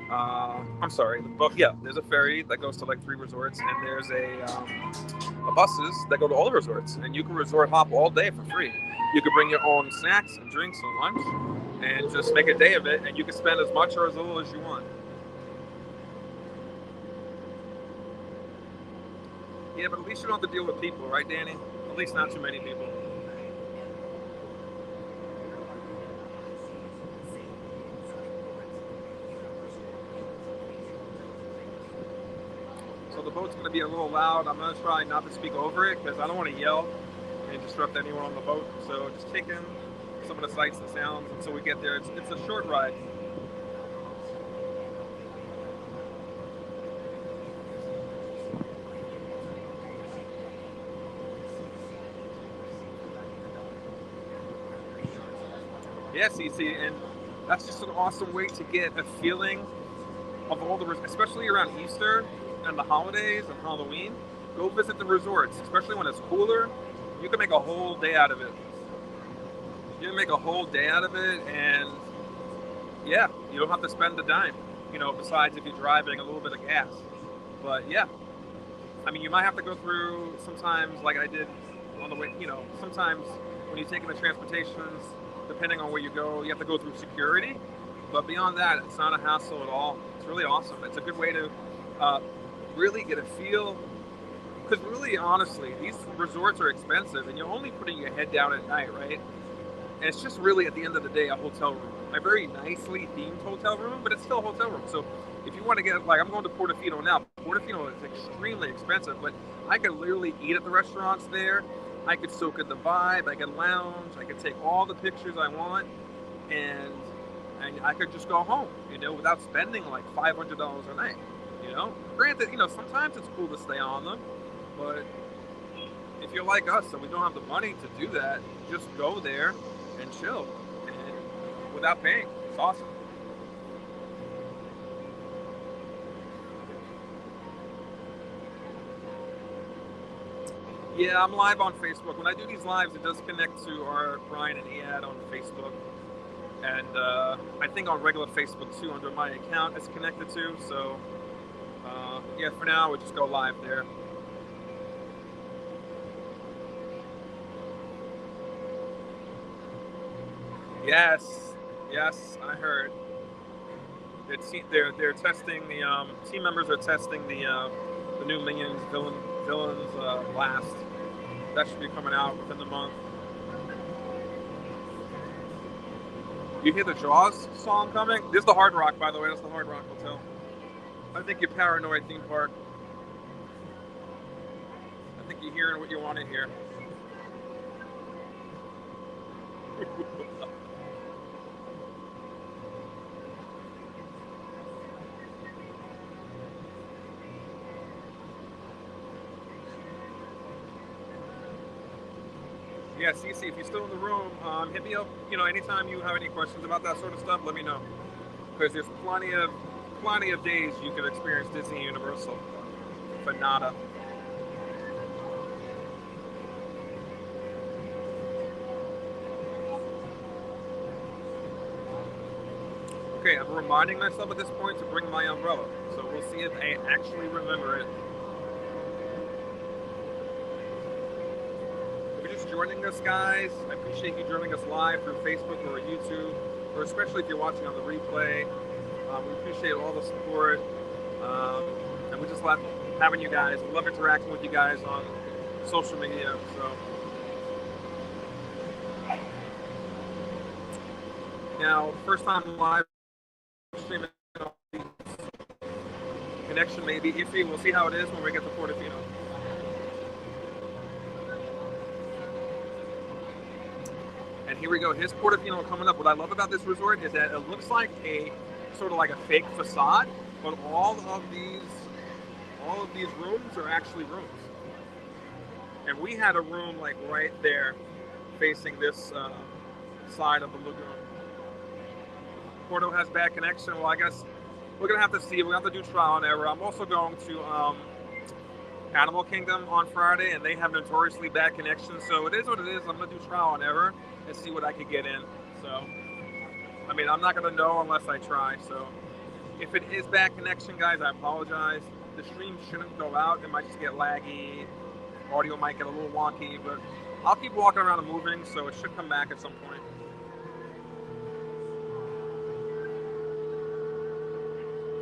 I'm sorry, the boat. Yeah, there's a ferry that goes to like 3 resorts, and there's a buses that go to all the resorts, and you can resort hop all day for free. You could bring your own snacks and drinks and lunch, and just make a day of it, and you can spend as much or as little as you want. Yeah, but at least you don't have to deal with people, right, Danny? At least not too many people. So the boat's going to be a little loud. I'm going to try not to speak over it because I don't want to yell and disrupt anyone on the boat. So just take in some of the sights and sounds until we get there. It's a short ride. Yeah, CC, and that's just an awesome way to get a feeling of all the, especially around Easter and the holidays and Halloween. Go visit the resorts, especially when it's cooler. You can make a whole day out of it. You can make a whole day out of it, and yeah, you don't have to spend a dime. Besides if you're driving a little bit of gas. But yeah, I mean, you might have to go through sometimes, like I did on the way. Sometimes when you're taking the transportations, depending on where you go, you have to go through security. But beyond that, it's not a hassle at all. It's really awesome. It's a good way to really get a feel. Because really, honestly, these resorts are expensive, and you're only putting your head down at night, right? And it's just really, at the end of the day, a hotel room. A very nicely themed hotel room, but it's still a hotel room. So if you want to get, like, I'm going to Portofino now. Portofino is extremely expensive, but I could literally eat at the restaurants there. I could soak in the vibe. I could lounge. I could take all the pictures I want, and I could just go home, without spending like $500 a night. Granted, sometimes it's cool to stay on them, but if you're like us and we don't have the money to do that, just go there and chill, and without paying. It's awesome. Yeah, I'm live on Facebook. When I do these lives, it does connect to our Brian and Eyad on Facebook. And I think on regular Facebook too, under my account, it's connected to. So, yeah, for now, we'll just go live there. Yes, I heard. They're testing the team members are testing the new Minions villains blast. That should be coming out within the month. You hear the Jaws song coming? This is the Hard Rock, by the way. That's the Hard Rock Hotel. I think you're paranoid, theme park. I think you're hearing what you want to hear. Yeah, CC, if you're still in the room, hit me up. Anytime you have any questions about that sort of stuff, let me know. Because there's plenty of days you can experience Disney Universal for nada. Okay, I'm reminding myself at this point to bring my umbrella. So we'll see if I actually remember it joining us, guys. I appreciate you joining us live through Facebook or YouTube, or especially if you're watching on the replay. We appreciate all the support, and we just love having you guys. We love interacting with you guys on social media. So now, first time live streaming, connection may be iffy. We'll see how it is when we get to Portofino. And here we go. Here's Portofino coming up. What I love about this resort is that it looks like a sort of like a fake facade, but all of these rooms are actually rooms. And we had a room like right there, facing this side of the lagoon. Porto has bad connection. Well, I guess we're gonna have to see. We're gonna have to do trial and error. I'm also going to Animal Kingdom on Friday, and they have notoriously bad connection. So it is what it is. I'm gonna do trial and error and see what I can get in. So, I mean, I'm not gonna know unless I try. So, if it is bad connection, guys, I apologize. The stream shouldn't go out. It might just get laggy. Audio might get a little wonky, but I'll keep walking around and moving, so it should come back at some point.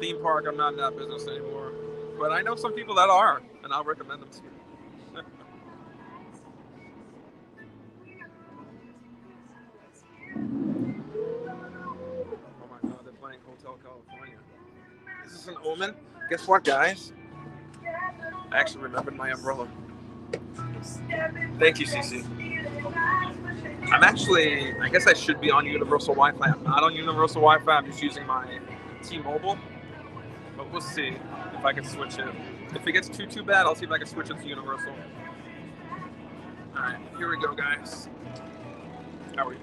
Theme park, I'm not in that business anymore. But I know some people that are, and I'll recommend them to you. Oh my God, they're playing Hotel California. Is this an omen? Guess what, guys? I actually remembered my umbrella. Thank you, Cece. I'm actually, I guess I should be on Universal Wi-Fi. I'm not on Universal Wi-Fi. I'm just using my T-Mobile. But we'll see if I can switch it. If it gets too bad, I'll see if I can switch it to Universal. All right, here we go, guys. How are you?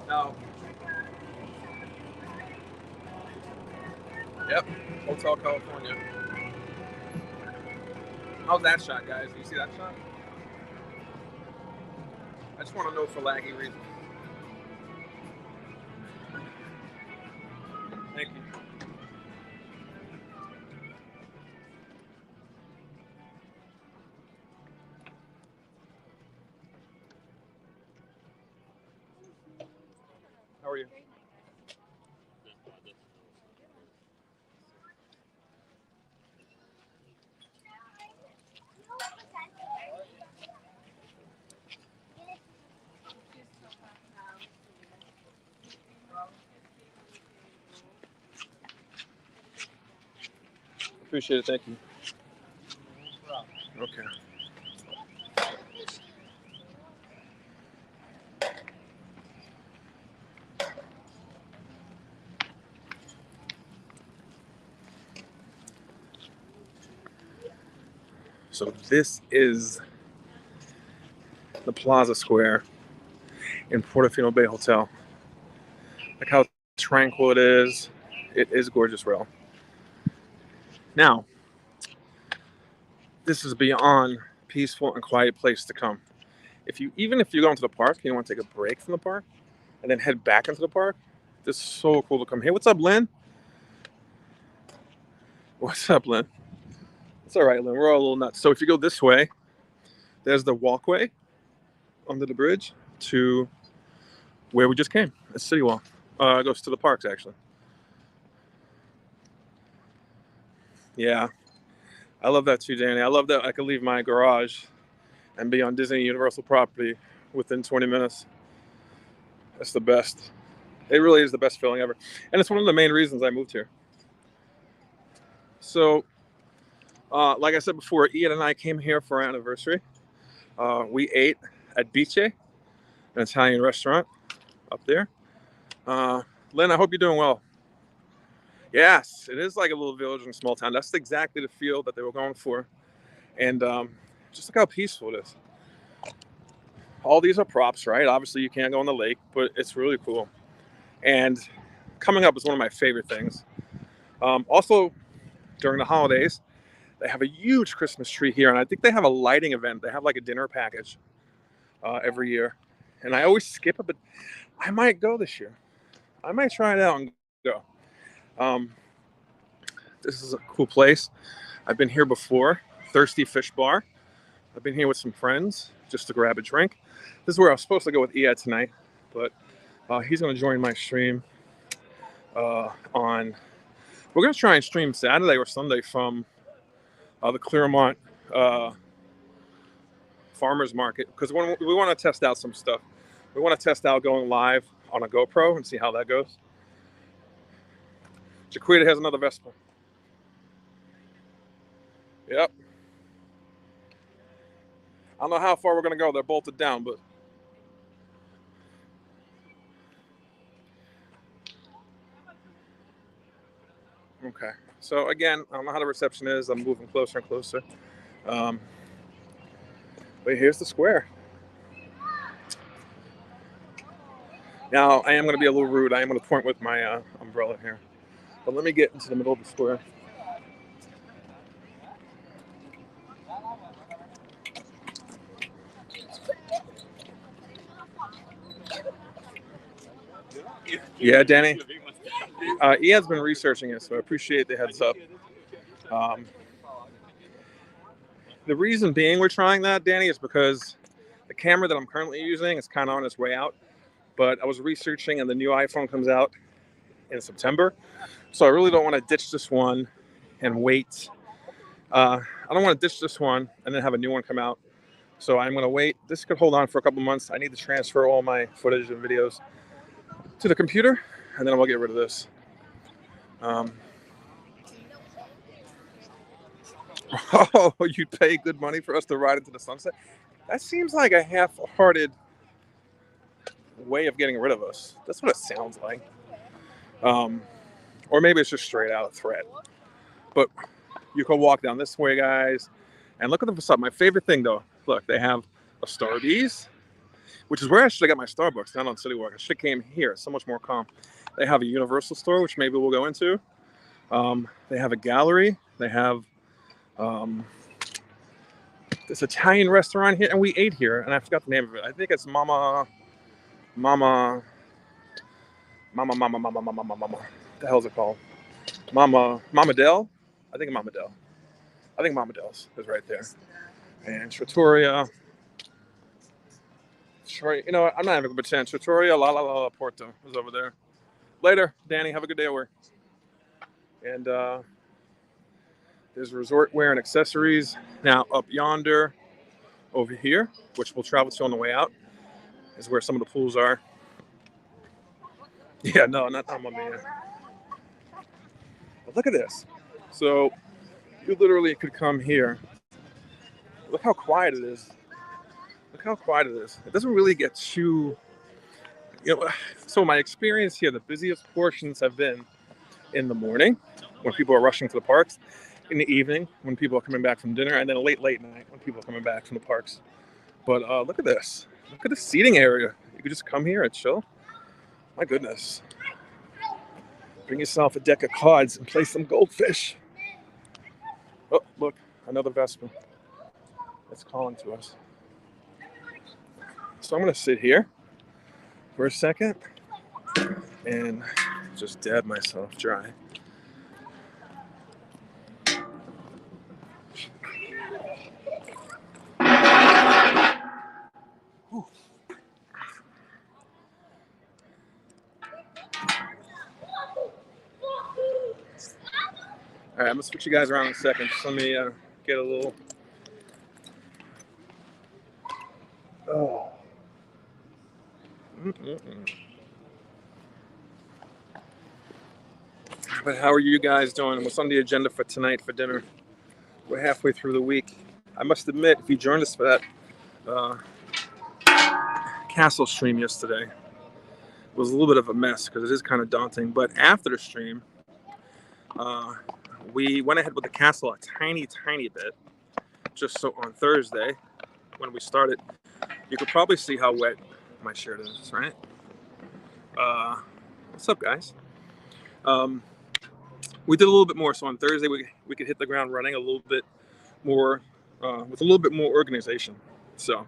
No. Yep, Hotel California. How's that shot, guys? Do you see that shot? I just want to know for laggy reasons. Thank you. How are you? Appreciate it. Thank you. Okay. So this is the Plaza Square in Portofino Bay Hotel. Look how tranquil it is. It is gorgeous, real. Now, this is beyond peaceful and quiet place to come. Even if you go into the park, you want to take a break from the park and then head back into the park. This is so cool to come. Hey, what's up, Lynn? What's up, Lynn? It's all right, Lynn. We're all a little nuts. So if you go this way, there's the walkway under the bridge to where we just came. It's CityWalk. It goes to the parks, actually. Yeah, I love that too, Danny. I love that I can leave my garage and be on Disney Universal property within 20 minutes. That's the best. It really is the best feeling ever. And it's one of the main reasons I moved here. So, like I said before, Eyad and I came here for our anniversary. We ate at Bice, an Italian restaurant up there. Lynn, I hope you're doing well. Yes, it is like a little village in a small town. That's exactly the feel that they were going for. And just look how peaceful it is. All these are props, right? Obviously, you can't go on the lake, but it's really cool. And coming up is one of my favorite things. Also, during the holidays, they have a huge Christmas tree here. And I think they have a lighting event. They have like a dinner package every year. And I always skip it, but I might go this year. I might try it out and go. This is a cool place. I've been here before. Thirsty Fish Bar. I've been here with some friends just to grab a drink. This is where I was supposed to go with Eyad tonight, but he's going to join my stream on. We're going to try and stream Saturday or Sunday from the Claremont Farmers Market because we want to test out some stuff. We want to test out going live on a GoPro and see how that goes. Jaquita has another Vespa. Yep. I don't know how far we're going to go. They're bolted down, but okay. So again, I don't know how the reception is. I'm moving closer and closer. But here's the square. Now, I am going to be a little rude. I am going to point with my umbrella here. But let me get into the middle of the square. Yeah, Danny. Eyad's been researching it, so I appreciate the heads up. The reason being we're trying that, Danny, is because the camera that I'm currently using is kind of on its way out. But I was researching, and the new iPhone comes out in September. So I really don't want to ditch this one and wait. I don't want to ditch this one and then have a new one come out. So I'm going to wait. This could hold on for a couple months. I need to transfer all my footage and videos to the computer, and then we'll get rid of this. Oh, you'd pay good money for us to ride into the sunset? That seems like a half-hearted way of getting rid of us. That's what it sounds like. Or maybe it's just straight out of threat. But you can walk down this way, guys, and look at the facade. My favorite thing, though, look, they have a Starbucks, which is where I should have got my Starbucks, down on CityWalk. I should have came here. It's so much more calm. They have a Universal store, which maybe we'll go into. They have a gallery. They have this Italian restaurant here, and we ate here, and I forgot the name of it. I think it's Mama. What the hell is it called? Mama Del? I think Mama Del. I think Mama Del's is right there. And Trattoria. You know what? I'm not having a good chance. Trattoria La Porto is over there. Later, Danny. Have a good day at work. And there's resort wear and accessories. Now up yonder, over here, which we'll travel to on the way out, is where some of the pools are. Yeah, no, not Mamma Mia. But look at this. So you literally could come here. Look how quiet it is. Look how quiet it is. It doesn't really get too, so my experience here, the busiest portions have been in the morning when people are rushing to the parks, in the evening when people are coming back from dinner, and then late night when people are coming back from the parks. But look at this. Look at the seating area. You could just come here and chill. My goodness. Bring yourself a deck of cards and play some goldfish. Oh, look, another Vespa. It's calling to us. So I'm going to sit here for a second and just dab myself dry. Whew. All right, I'm going to switch you guys around in a second. Just let me get a little... Oh. But how are you guys doing? What's on the agenda for tonight for dinner? We're halfway through the week. I must admit, if you joined us for that castle stream yesterday, it was a little bit of a mess because it is kind of daunting. But after the stream, we went ahead with the castle a tiny bit, just so on Thursday, when we started, you could probably see how wet my shirt is, right? What's up, guys? We did a little bit more, so on Thursday we could hit the ground running a little bit more, with a little bit more organization. So,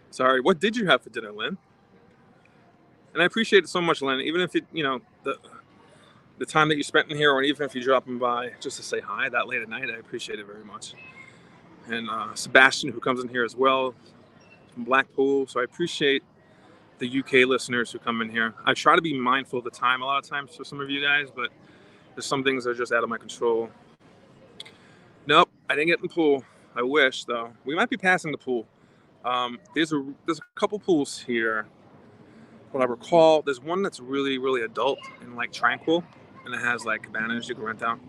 sorry, what did you have for dinner, Lynn? And I appreciate it so much, Lynn. Even if it, the time that you spent in here, or even if you're dropping by just to say hi that late at night, I appreciate it very much. And Sebastian, who comes in here as well from Blackpool, so I appreciate the UK listeners who come in here. I try to be mindful of the time a lot of times for some of you guys, but there's some things that are just out of my control. Nope, I didn't get in the pool. I wish, though. We might be passing the pool. There's a couple pools here. What I recall, there's one that's really, really adult and like tranquil, and it has like cabanas you can rent out.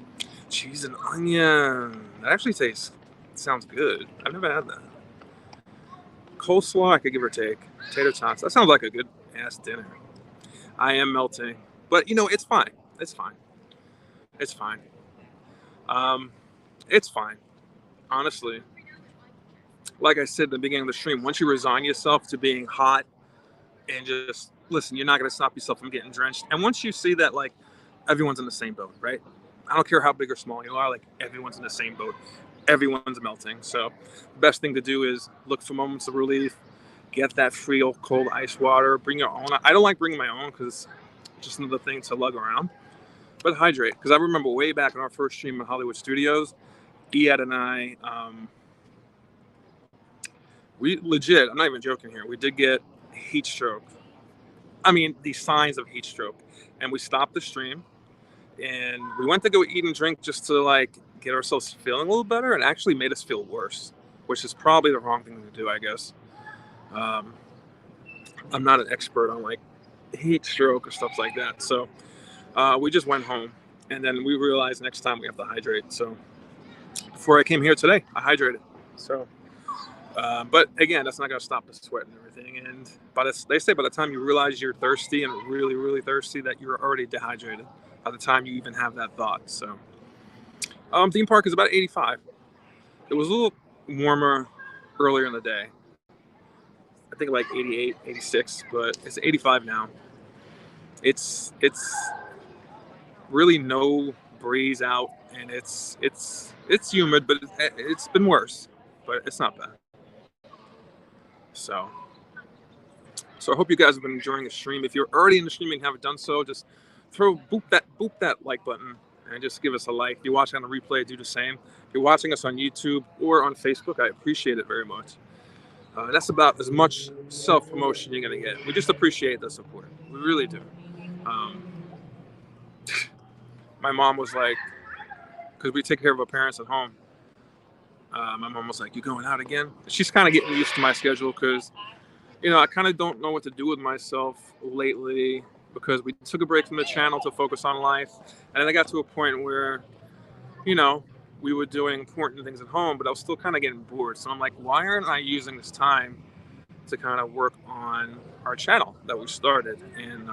Cheese and onion. That actually sounds good. I've never had that. Coleslaw, I could give or take. Tater tots. That sounds like a good ass dinner. I am melting, but it's fine. It's fine. It's fine. Um, it's fine. Honestly, like I said at the beginning of the stream, once you resign yourself to being hot and just listen, you're not going to stop yourself from getting drenched. And once you see that, like, everyone's in the same boat, right? I don't care how big or small you are, like, everyone's in the same boat. Everyone's melting. So the best thing to do is look for moments of relief, get that free cold ice water, bring your own. I don't like bringing my own because it's just another thing to lug around. But hydrate, because I remember way back in our first stream in Hollywood Studios, Eyad and I, we legit, I'm not even joking here, we did get heat stroke. I mean, the signs of heat stroke. And we stopped the stream and we went to go eat and drink just to like get ourselves feeling a little better, and actually made us feel worse, which is probably the wrong thing to do, I guess. I'm not an expert on like heat stroke or stuff like that. So we just went home, and then we realized next time we have to hydrate. So before I came here today, I hydrated. So, but again, that's not going to stop the sweat and everything. And they say by the time you realize you're thirsty and really, really thirsty, that you're already dehydrated by the time you even have that thought. So, theme park is about 85. It was a little warmer earlier in the day. I think like 88, 86, but it's 85 now. It's really no breeze out, and it's humid, but it's been worse, but it's not bad. So I hope you guys have been enjoying the stream. If you're already in the stream and haven't done so, just boop that like button and just give us a like. If you're watching on the replay, do the same. If you're watching us on YouTube or on Facebook, I appreciate it very much. That's about as much self-promotion you're going to get. We just appreciate the support. We really do. My mom was like, because we take care of our parents at home, my mom was like, "You going out again?" She's kind of getting used to my schedule because, I kind of don't know what to do with myself lately, because we took a break from the channel to focus on life. And then I got to a point where, we were doing important things at home, but I was still kind of getting bored. So I'm like, why aren't I using this time to kind of work on our channel that we started in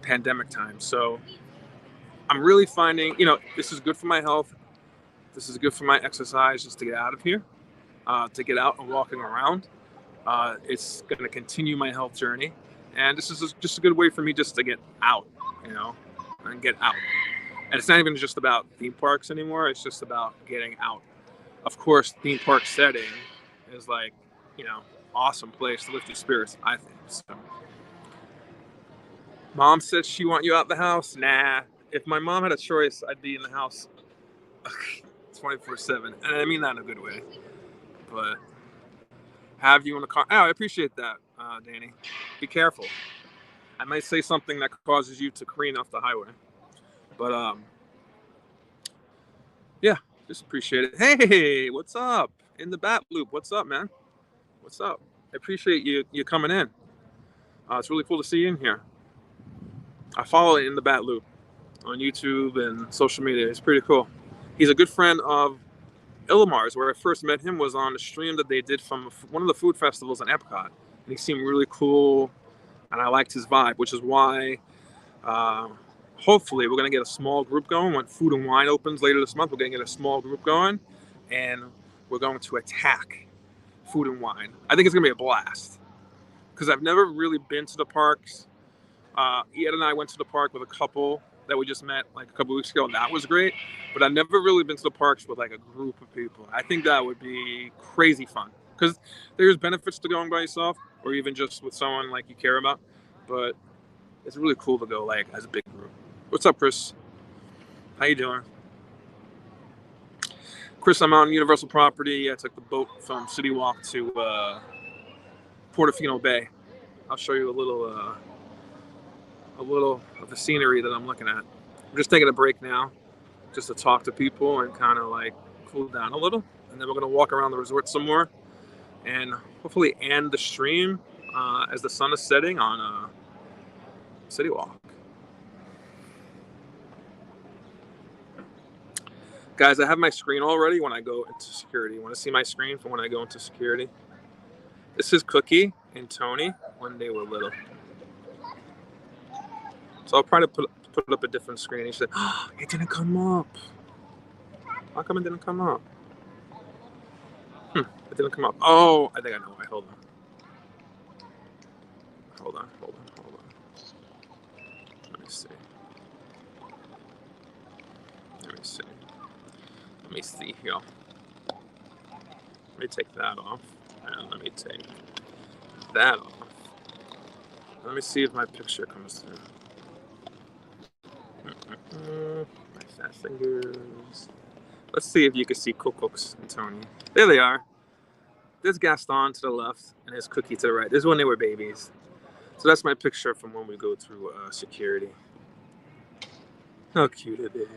pandemic time? So I'm really finding, this is good for my health. This is good for my exercise, just to get out of here, to get out and walking around. It's going to continue my health journey. And this is just a good way for me just to get out, and get out. And it's not even just about theme parks anymore. It's just about getting out. Of course, theme park setting is like, awesome place to lift your spirits, I think. So. Mom said she want you out the house. Nah. If my mom had a choice, I'd be in the house 24/7. And I mean that in a good way. But have you in the car? Oh, I appreciate that, Danny. Be careful. I might say something that causes you to careen off the highway. But yeah, just appreciate it. Hey, what's up? In the Bat Loop. What's up, man? What's up? I appreciate you coming in. It's really cool to see you in here. I follow In the Bat Loop on YouTube and social media. It's pretty cool. He's a good friend of Illimar's. Where I first met him was on the stream that they did from one of the food festivals in Epcot. And he seemed really cool, and I liked his vibe, which is why hopefully we're going to get a small group going. When Food and Wine opens later this month, we're going to get a small group going, and we're going to attack Food and Wine. I think it's going to be a blast, because I've never really been to the parks. Eyad and I went to the park with a couple that we just met like a couple weeks ago, and that was great. But I've never really been to the parks with like a group of people. I think that would be crazy fun, because there's benefits to going by yourself or even just with someone like you care about. But it's really cool to go like as a big group. What's up, Chris? How you doing? Chris, I'm on Universal property. I took the boat from CityWalk to Portofino Bay. I'll show you a little of the scenery that I'm looking at. I'm just taking a break now, just to talk to people and kind of like cool down a little, and then we're gonna walk around the resort some more, and hopefully end the stream as the sun is setting on CityWalk. Guys, I have my screen already when I go into security. You want to see my screen for when I go into security? This is Cookie and Tony when they were little. So I'll probably put up a different screen. He said, oh, it didn't come up. How come it didn't come up? It didn't come up. Oh, I think I know why. Hold on. Let me see. Let me see here. Let me take that off. And let me take that off. Let me see if my picture comes through. My fat fingers. Let's see if you can see Cookooks and Tony. There they are. There's Gaston to the left and there's Cookie to the right. This is when they were babies. So that's my picture from when we go through security. How cute it is.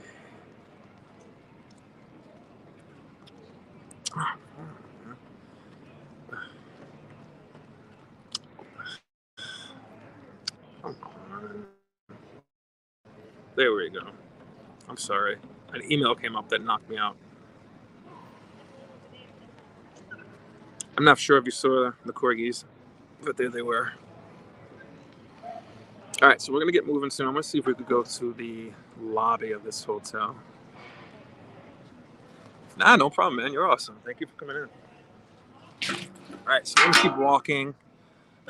There we go. I'm sorry. An email came up that knocked me out. I'm not sure if you saw the corgis, but there they were. All right, so we're going to get moving soon. I'm going to see if we could go to the lobby of this hotel. Nah, no problem, man. You're awesome. Thank you for coming in. All right, so I'm going to keep walking.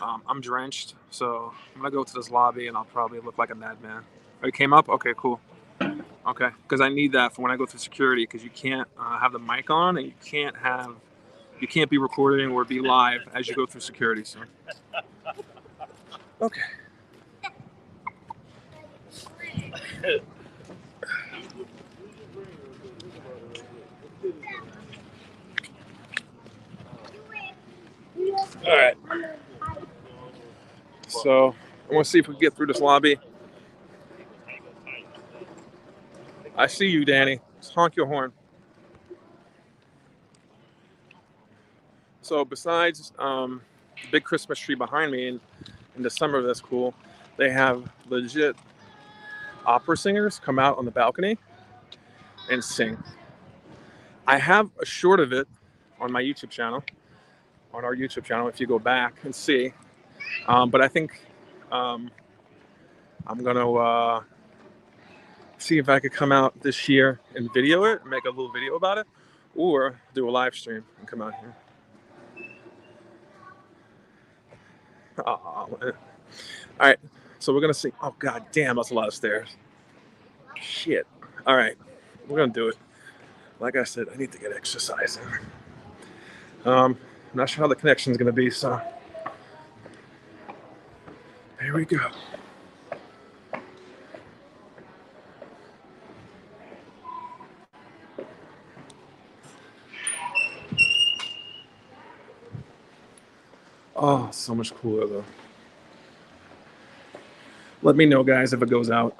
I'm drenched, so I'm going to go to this lobby, and I'll probably look like a madman. Oh, you came up? Okay, cool. Okay, because I need that for when I go through security, because you can't have the mic on, and you can't be recording or be live as you go through security. So, okay. All right. So I want to see if we can get through this lobby. I see you, Danny. Just honk your horn. So besides the big Christmas tree behind me in December, that's cool. They have legit opera singers come out on the balcony and sing. I have a short of it on my YouTube channel, on our YouTube channel, if you go back and see. But I think I'm going to see if I could come out this year and video it, make a little video about it, or do a live stream and come out here. All right, so we're going to see. Oh, god damn, that's a lot of stairs. Shit. All right, we're going to do it. Like I said, I need to get exercise in. I'm not sure how the connection is going to be, so here we go. Oh, so much cooler, though. Let me know, guys, if it goes out.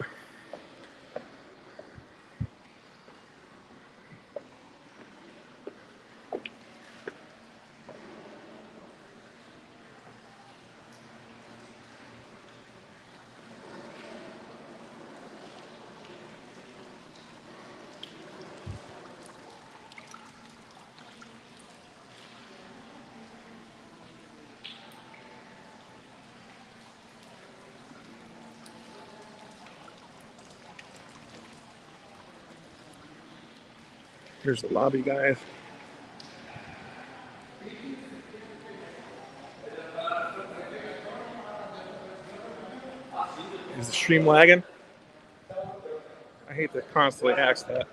Here's the lobby, guys. Is the stream lagging? I hate to constantly ask that.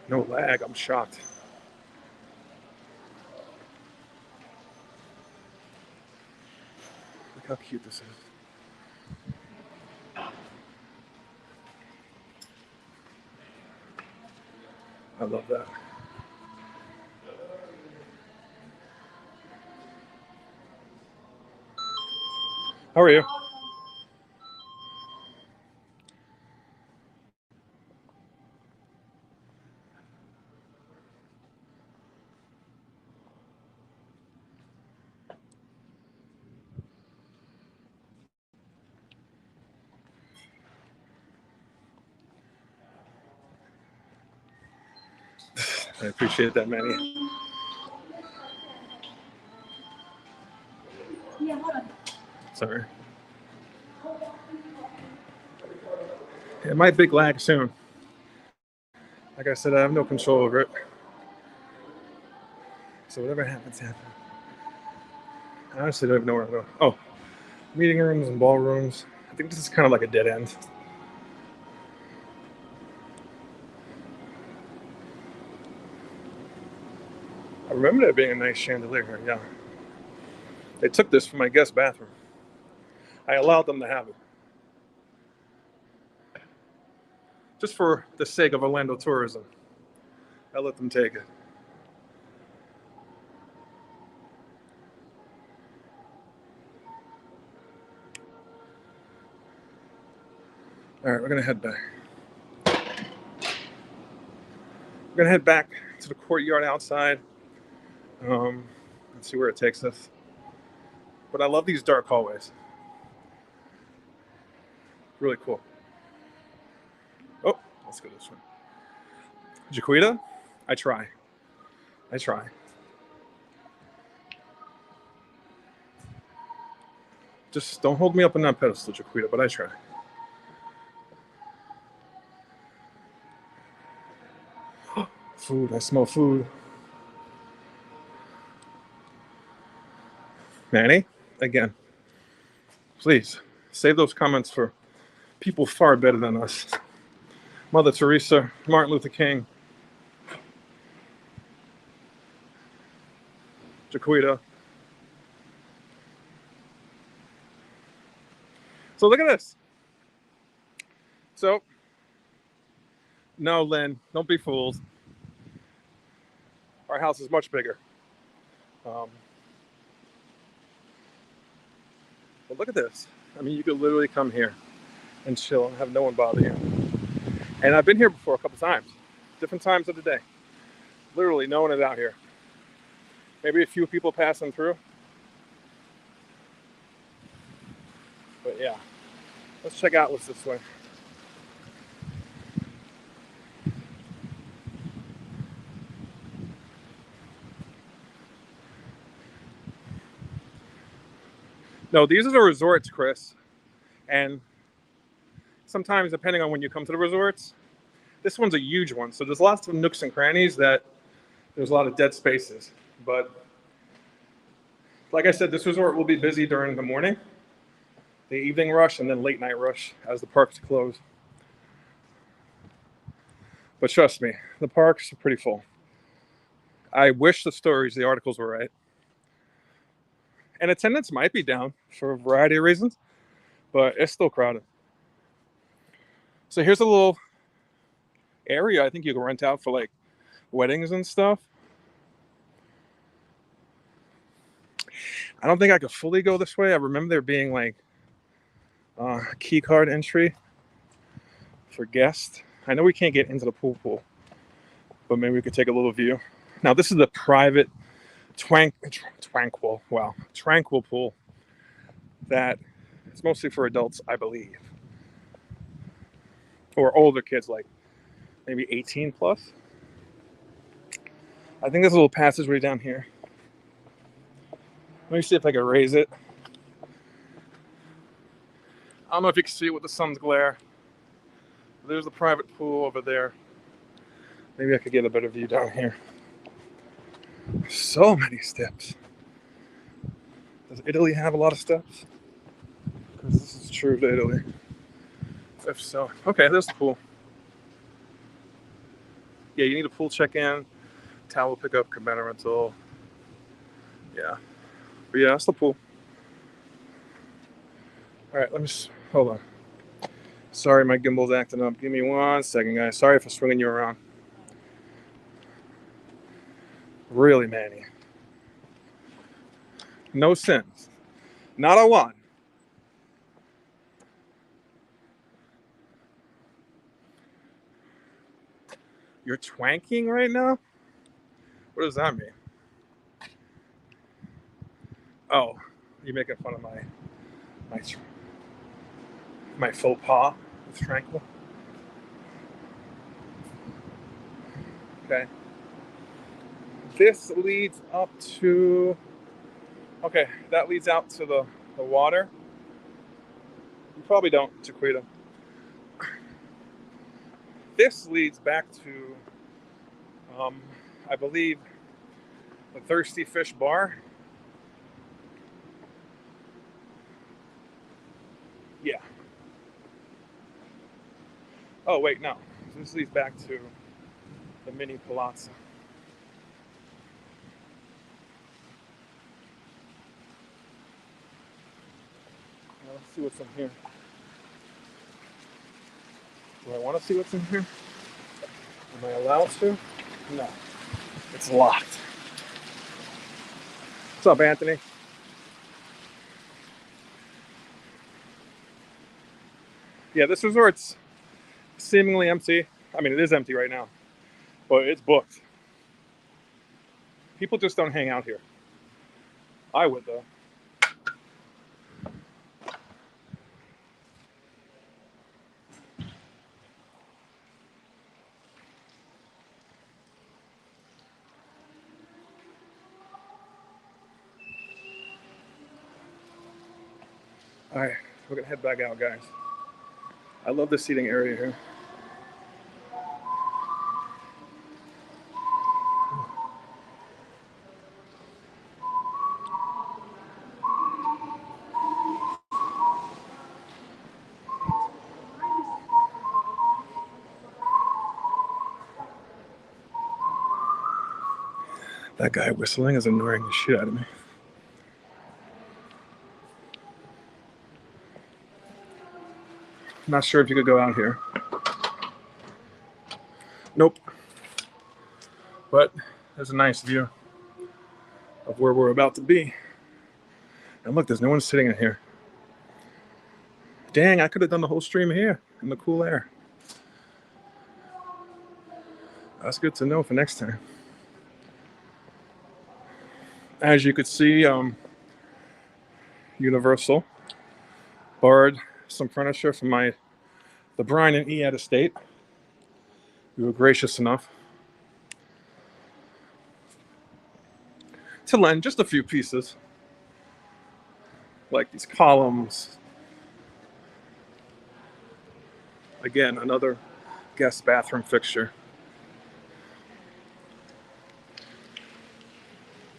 No lag, I'm shocked. Look how cute this is. I love that. How are you? I appreciate that, Manny. Yeah, hold on. Sorry. It might big lag soon. Like I said, I have no control over it. So whatever happens, happens. I honestly don't even know where I'm going. Oh, meeting rooms and ballrooms. I think this is kind of like a dead end. I remember there being a nice chandelier here, yeah. They took this from my guest bathroom. I allowed them to have it. Just for the sake of Orlando tourism. I let them take it. All right, we're gonna head back. We're gonna head back to the courtyard outside. Let's see where it takes us. But I love these dark hallways. Really cool. Oh, let's go this way. Jaquita, I try. I try. Just don't hold me up on that pedestal, Jaquita, but I try. Food, I smell food. Manny, again, please save those comments for people far better than us. Mother Teresa, Martin Luther King, Jaquita. So look at this. So, no, Lynn, don't be fooled. Our house is much bigger. But look at this. I mean, you could literally come here and chill and have no one bother you. And I've been here before a couple times, different times of the day. Literally, no one is out here. Maybe a few people passing through. But yeah, let's check out what's this way. No, these are the resorts, Chris. And sometimes, depending on when you come to the resorts, this one's a huge one. So there's lots of nooks and crannies that there's a lot of dead spaces. But like I said, this resort will be busy during the morning, the evening rush, and then late night rush as the parks close. But trust me, the parks are pretty full. I wish the articles were right. And attendance might be down for a variety of reasons, but it's still crowded. So here's a little area I think you can rent out for like weddings and stuff. I don't think I could fully go this way. I remember there being like a key card entry for guests. I know we can't get into the pool, but maybe we could take a little view. Now this is the private tranquil pool that it's mostly for adults, I believe, or older kids, like maybe 18 plus. I think there's a little passageway down here. Let me see if I can raise it. I don't know if you can see it with the sun's glare. There's the private pool over there. Maybe I could get a better view down here. So many steps. Does Italy have a lot of steps? Because this is true to Italy. If so. Okay, there's the pool. Yeah, you need a pool check-in, towel pickup, cabana rental. Yeah. But yeah, that's the pool. All right, let me hold on. Sorry, my gimbal's acting up. Give me 1 second, guys. Sorry for swinging you around. Really, Manny. No sins. Not a one. You're twanking right now? What does that mean? Oh, you're making fun of my my faux pas with tranquil. Okay. This leads up to. Okay, that leads out to the water. You probably don't, Chiquita. This leads back to, I believe, the Thirsty Fish Bar. Yeah. Oh, wait, no. This leads back to the mini palazzo. Now, let's see what's in here. Do I want to see what's in here? Am I allowed to? No. It's locked. What's up, Anthony? Yeah, this resort's seemingly empty. I mean, it is empty right now, but it's booked. People just don't hang out here. I would, though. All right, we're gonna head back out, guys. I love the seating area here. That guy whistling is annoying the shit out of me. Not sure if you could go out here. Nope. But there's a nice view of where we're about to be. And look, there's no one sitting in here. Dang, I could have done the whole stream here in the cool air. That's good to know for next time. As you could see, Universal borrowed some furniture from the Brian and Eyad estate. You were gracious enough to lend just a few pieces, like these columns. Again, another guest bathroom fixture.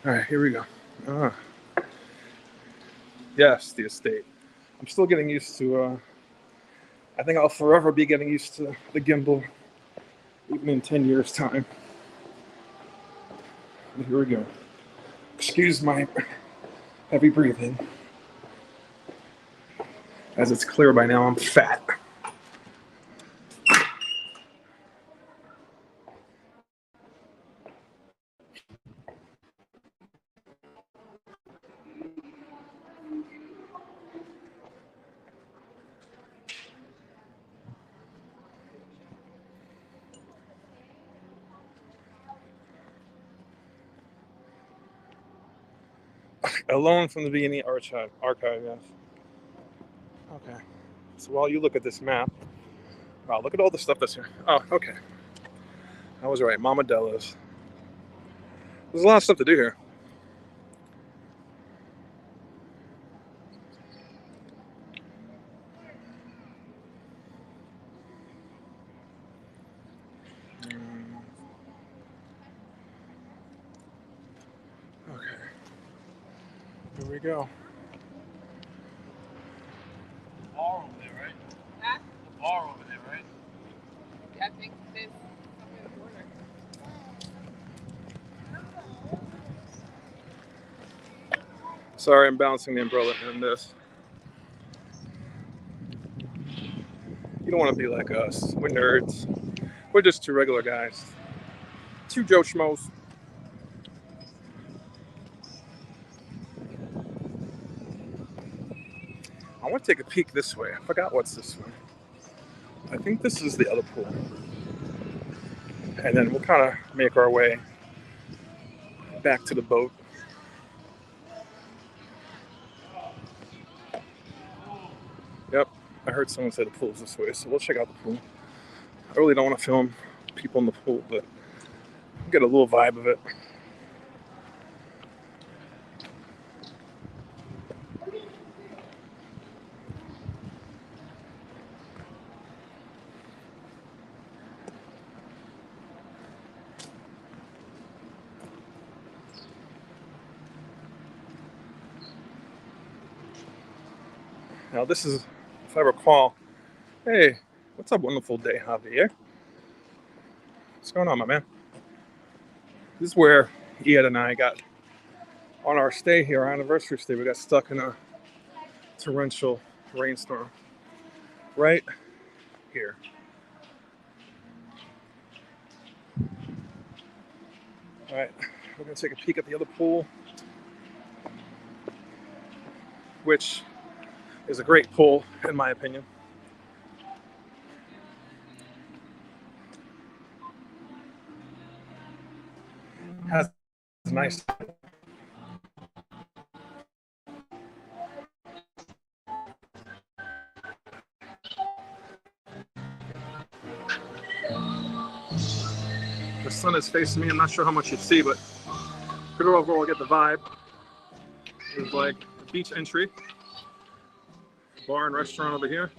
All right, here we go. Yes, the estate. I'm still getting used to, I think I'll forever be getting used to the gimbal, even in 10 years' time. But here we go. Excuse my heavy breathing. As it's clear by now, I'm fat. A loan from the B&E archive, yes. Okay. So while you look at this map, wow, look at all the stuff that's here. Oh, okay. I was right. Mama Della's. There's a lot of stuff to do here. Okay. Here we go. The bar over there, right? Huh? The bar over there, right? Yeah, I think there's something in the corner. Sorry, I'm balancing the umbrella in this. You don't want to be like us. We're nerds. We're just two regular guys. Two Joe Schmoes. I want to take a peek this way. I forgot what's this way. I think this is the other pool. And then we'll kind of make our way back to the boat. Yep, I heard someone say the pool's this way, so we'll check out the pool. I really don't want to film people in the pool, but get a little vibe of it. Now this is, if I recall, hey, what's up, wonderful day, Javier? What's going on, my man? This is where Eyad and I got, on our stay here, our anniversary stay, we got stuck in a torrential rainstorm. Right here. All right, we're gonna take a peek at the other pool, which is a great pool, in my opinion. Has a nice. The sun is facing me. I'm not sure how much you see, but pretty overall, get the vibe. There's like a beach entry, bar and restaurant over here.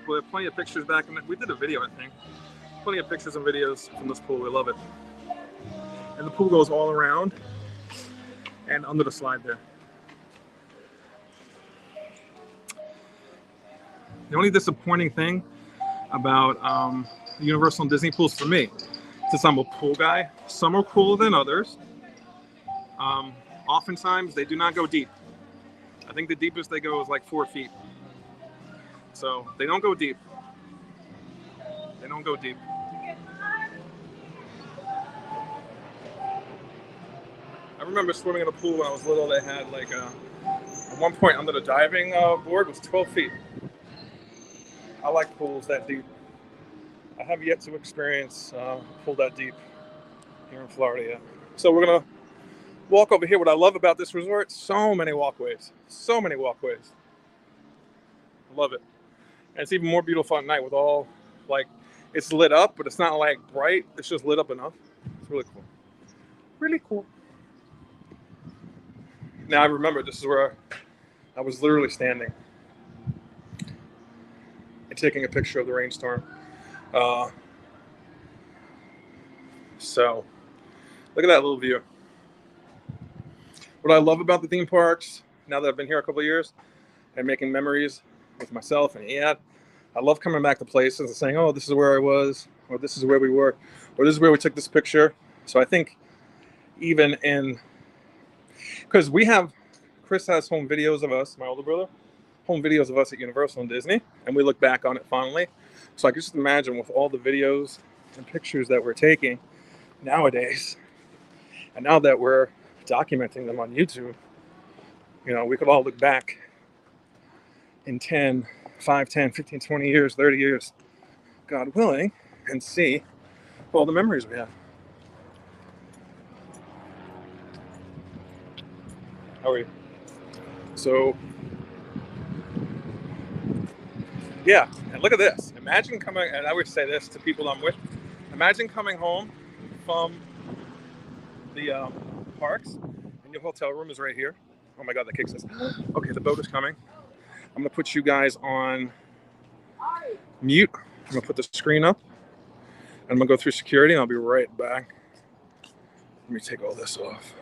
We have plenty of pictures back in. We did a video, I think. Plenty of pictures and videos from this pool. We love it. And the pool goes all around and under the slide there. The only disappointing thing about Universal and Disney pools for me, since I'm a pool guy, some are cooler than others. Oftentimes they do not go deep. I think the deepest they go is like 4 feet. So they don't go deep. They don't go deep. I remember swimming in a pool when I was little. They had like at one point under the diving board was 12 feet. I like pools that deep. I have yet to experience a pool that deep here in Florida yet. So we're gonna walk over here. What I love about this resort, so many walkways. So many walkways. I love it. And it's even more beautiful at night with all, like, it's lit up, but it's not like bright. It's just lit up enough. It's really cool. Really cool. Now I remember this is where I was literally standing and taking a picture of the rainstorm. So look at that little view. What I love about the theme parks, now that I've been here a couple of years and making memories with myself and Eyad, I love coming back to places and saying, oh, this is where I was, or this is where we were, or this is where we took this picture. So I think even in, because Chris has home videos of us, my older brother, home videos of us at Universal and Disney, and we look back on it fondly. So I can just imagine with all the videos and pictures that we're taking nowadays, and now that we're documenting them on YouTube, you know, we could all look back in 10, 5, 10, 15, 20 years, 30 years, God willing, and see all the memories we have. How are you? So, yeah, and look at this. Imagine coming, and I always say this to people I'm with, imagine coming home from the parks, and your hotel room is right here. Oh my God, that kicks us. Okay, the boat is coming. I'm gonna put you guys on mute. I'm gonna put the screen up, and I'm gonna go through security, and I'll be right back. Let me take all this off.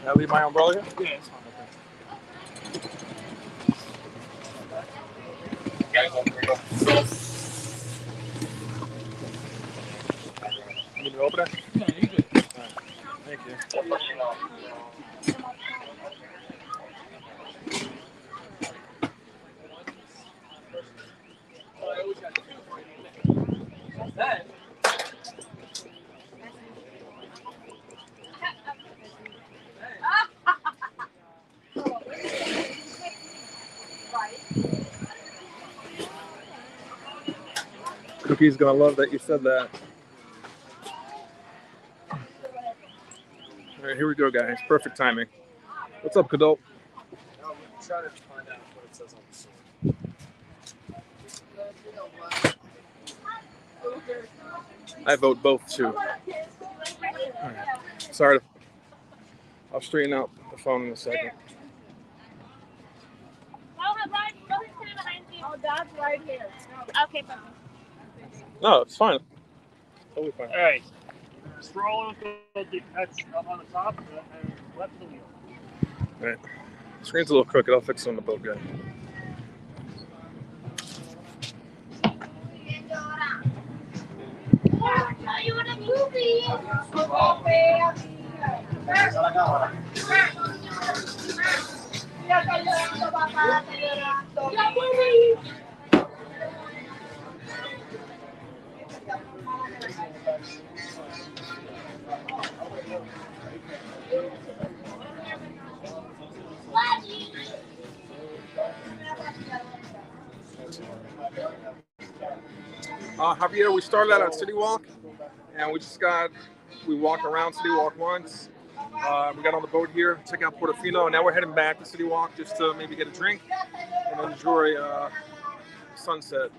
Can I leave my umbrella here? Yeah, it's fine. You need me to open it? No, you good. Thank you. Cookie's gonna love that you said that. All right, here we go, guys. Perfect timing. What's up, Kadol? I'm trying to find out what it says on the sword. I vote both too. All right. Sorry. I'll straighten out the phone in a second. Oh, that's right here. Okay, perfect. No, it's fine. Totally fine. All right. Scroll until that's up on the top and left of the wheel. All right. Screen's a little crooked. I'll fix it on the boat, guy. Javier, we started out at CityWalk, and we walked around CityWalk once. We got on the boat here, check out Portofino, and now we're heading back to CityWalk just to maybe get a drink and enjoy sunset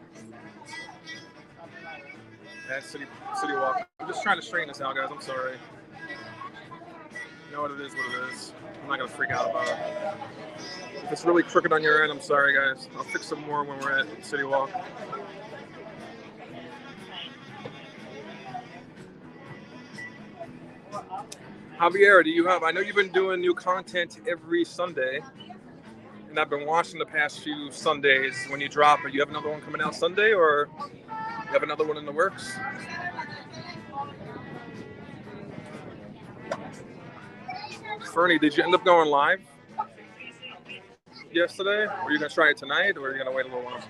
at CityWalk. I'm just trying to straighten this out, guys. I'm sorry. You know what it is, I'm not gonna freak out about it. If it's really crooked on your end, I'm sorry, guys. I'll fix some more when we're at CityWalk. Javier, I know you've been doing new content every Sunday, and I've been watching the past few Sundays when you drop it. You have another one coming out Sunday, or you have another one in the works? Fernie, did you end up going live yesterday? Or are you going to try it tonight, or are you going to wait a little while?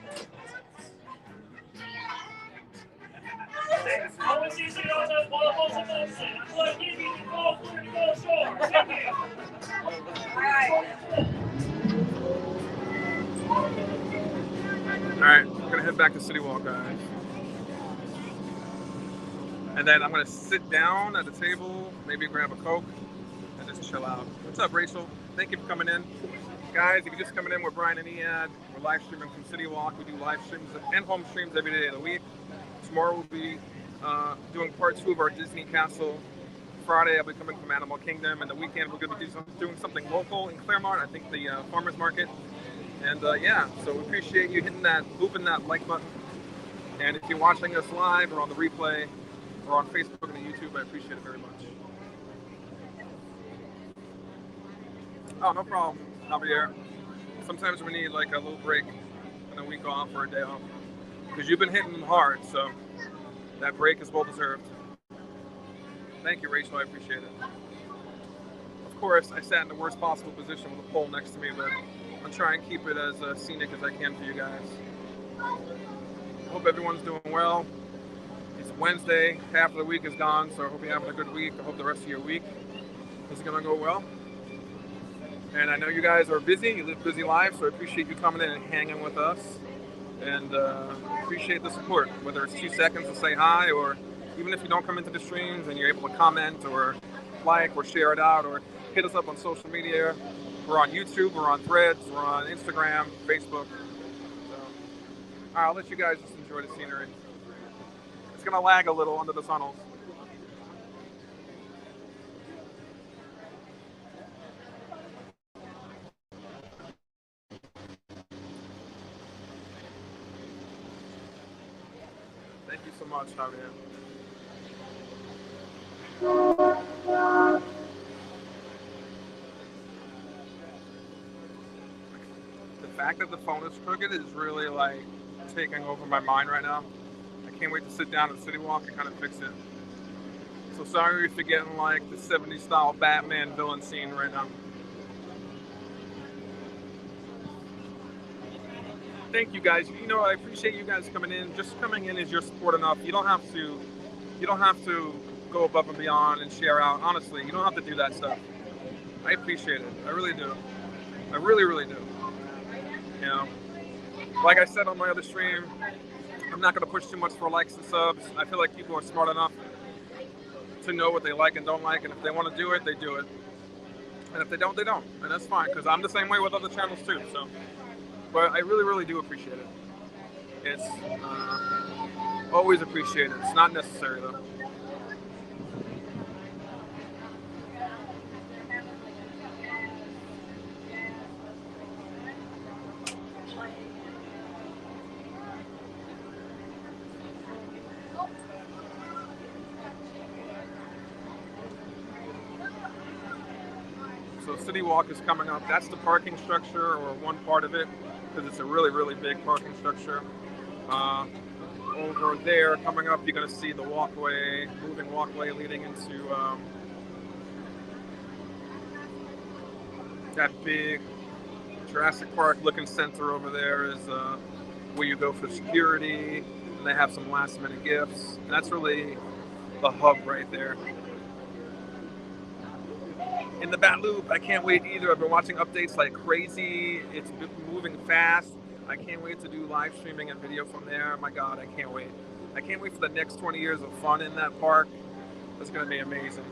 Alright, we're going to head back to CityWalk, guys. And then I'm going to sit down at the table, maybe grab a Coke, and just chill out. What's up, Rachel? Thank you for coming in. Guys, if you're just coming in, we're Brian and Eyad. We're live streaming from CityWalk. We do live streams and home streams every day of the week. Tomorrow we'll be doing part 2 of our Disney Castle. Friday I'll be coming from Animal Kingdom, and the weekend we're going to be doing something local in Claremont. I think the farmers market. And yeah, so we appreciate you hitting that like button. And if you're watching us live or on the replay or on Facebook and YouTube, I appreciate it very much. Oh, no problem, Javier. Sometimes we need like a little break and a week off or a day off, because you've been hitting them hard, so that break is well deserved. Thank you, Rachel. I appreciate it. Of course, I sat in the worst possible position with a pole next to me, but I'll try and keep it as scenic as I can for you guys. I hope everyone's doing well. It's Wednesday. Half of the week is gone, so I hope you're having a good week. I hope the rest of your week is going to go well. And I know you guys are busy. You live busy lives, so I appreciate you coming in and hanging with us. And appreciate the support, whether it's 2 seconds to say hi, or even if you don't come into the streams and you're able to comment or like or share it out or hit us up on social media. We're on YouTube, we're on Threads, we're on Instagram, Facebook. So, all right, I'll let you guys just enjoy the scenery. It's gonna lag a little under the tunnels. Thank you so much, Javier. The fact that the phone is crooked is really like taking over my mind right now. I can't wait to sit down at CityWalk and kind of fix it. So sorry if you're getting like the 70s style Batman villain scene right now. Thank you guys. You know, I appreciate you guys coming in. Just coming in is your support enough. You don't have to go above and beyond and share out. Honestly, you don't have to do that stuff. I appreciate it. I really do. I really, really do. You know, like I said on my other stream, I'm not going to push too much for likes and subs. I feel like people are smart enough to know what they like and don't like, and if they want to do it, they do it. And if they don't, they don't, and that's fine. Because I'm the same way with other channels too. So, but I really, really do appreciate it. It's always appreciated. It's not necessary though. So CityWalk is coming up. That's the parking structure, or one part of it, because it's a really, really big parking structure. Uh, Over there, coming up, you're going to see the walkway, moving walkway leading into that big Jurassic Park looking center over there is where you go for security, and they have some last minute gifts. And that's really the hub right there. In the Bat Loop, I can't wait either. I've been watching updates like crazy. It's moving fast. I can't wait to do live streaming and video from there. My God, I can't wait. I can't wait for the next 20 years of fun in that park. It's going to be amazing.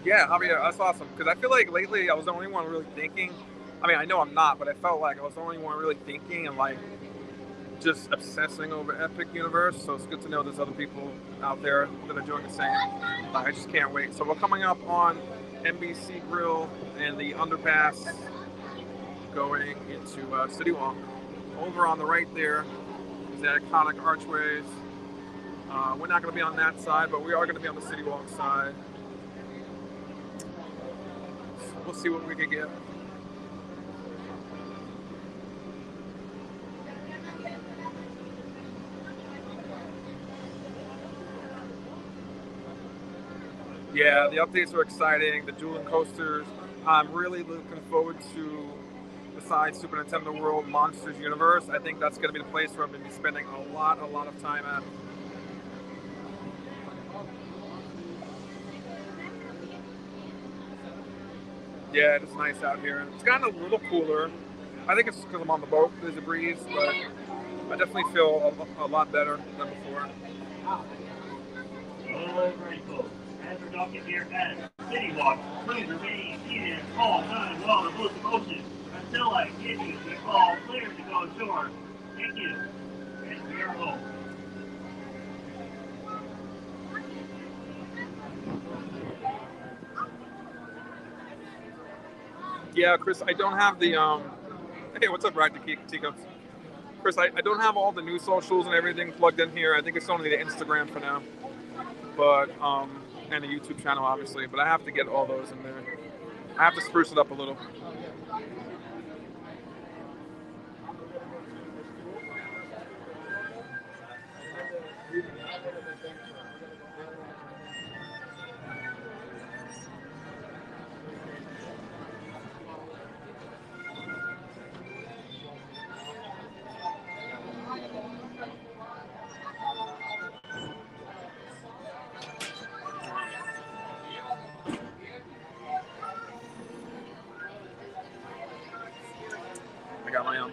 Yeah, Javier, that's awesome. Because I feel like lately I was the only one really thinking. I mean, I know I'm not, but I felt like I was the only one really thinking and like just obsessing over Epic Universe. So it's good to know there's other people out there that are doing the same. I just can't wait. So we're coming up on NBC Grill and the underpass going into CityWalk. Over on the right there is the iconic archways. We're not going to be on that side, but we are going to be on the CityWalk side. We'll see what we can get. Yeah, the updates are exciting. The dueling coasters. I'm really looking forward to, besides Super Nintendo World, Monsters Universe. I think that's going to be the place where I'm going to be spending a lot of time at. Yeah, it's nice out here. It's gotten a little cooler. I think it's because I'm on the boat. There's a breeze, but I definitely feel a lot better than before. Oh, very cool. As we're talking here at CityWalk, please remain seated all time while the boat's in motion until I give you the all clear to go ashore. Thank you. And we are home. Yeah, Chris, I don't have the Hey, what's up, Ride the Teacups? Chris, I don't have all the new socials and everything plugged in here. I think it's only the Instagram for now, but and the YouTube channel, obviously. But I have to get all those in there. I have to spruce it up a little.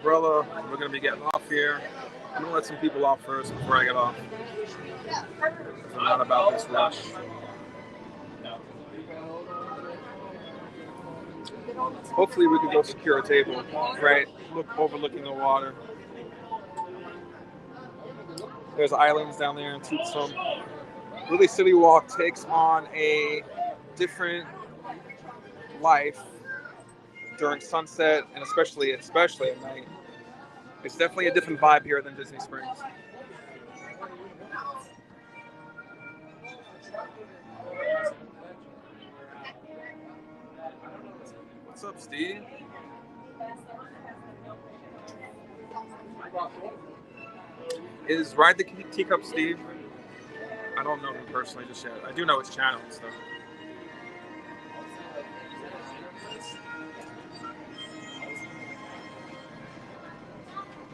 umbrella. We're gonna be getting off here. I'm gonna let some people off first before I get off. I'm not about this rush. Hopefully we can go secure a table, right? Look overlooking the water. There's islands down there in Tucson. Really, CityWalk takes on a different life during sunset and especially at night. It's definitely a different vibe here than Disney Springs. What's up, Steve? Is Ride the Teacup Steve? I don't know him personally just yet. I do know his channel and stuff.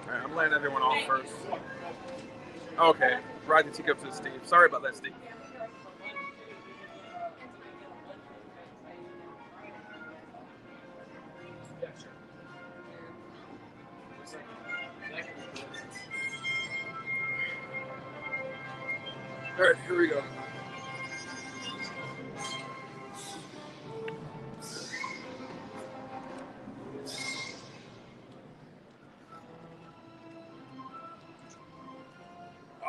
Alright, I'm letting everyone off first. Okay, Ride the Teacup to Steve. Sorry about that, Steve. Alright, here we go.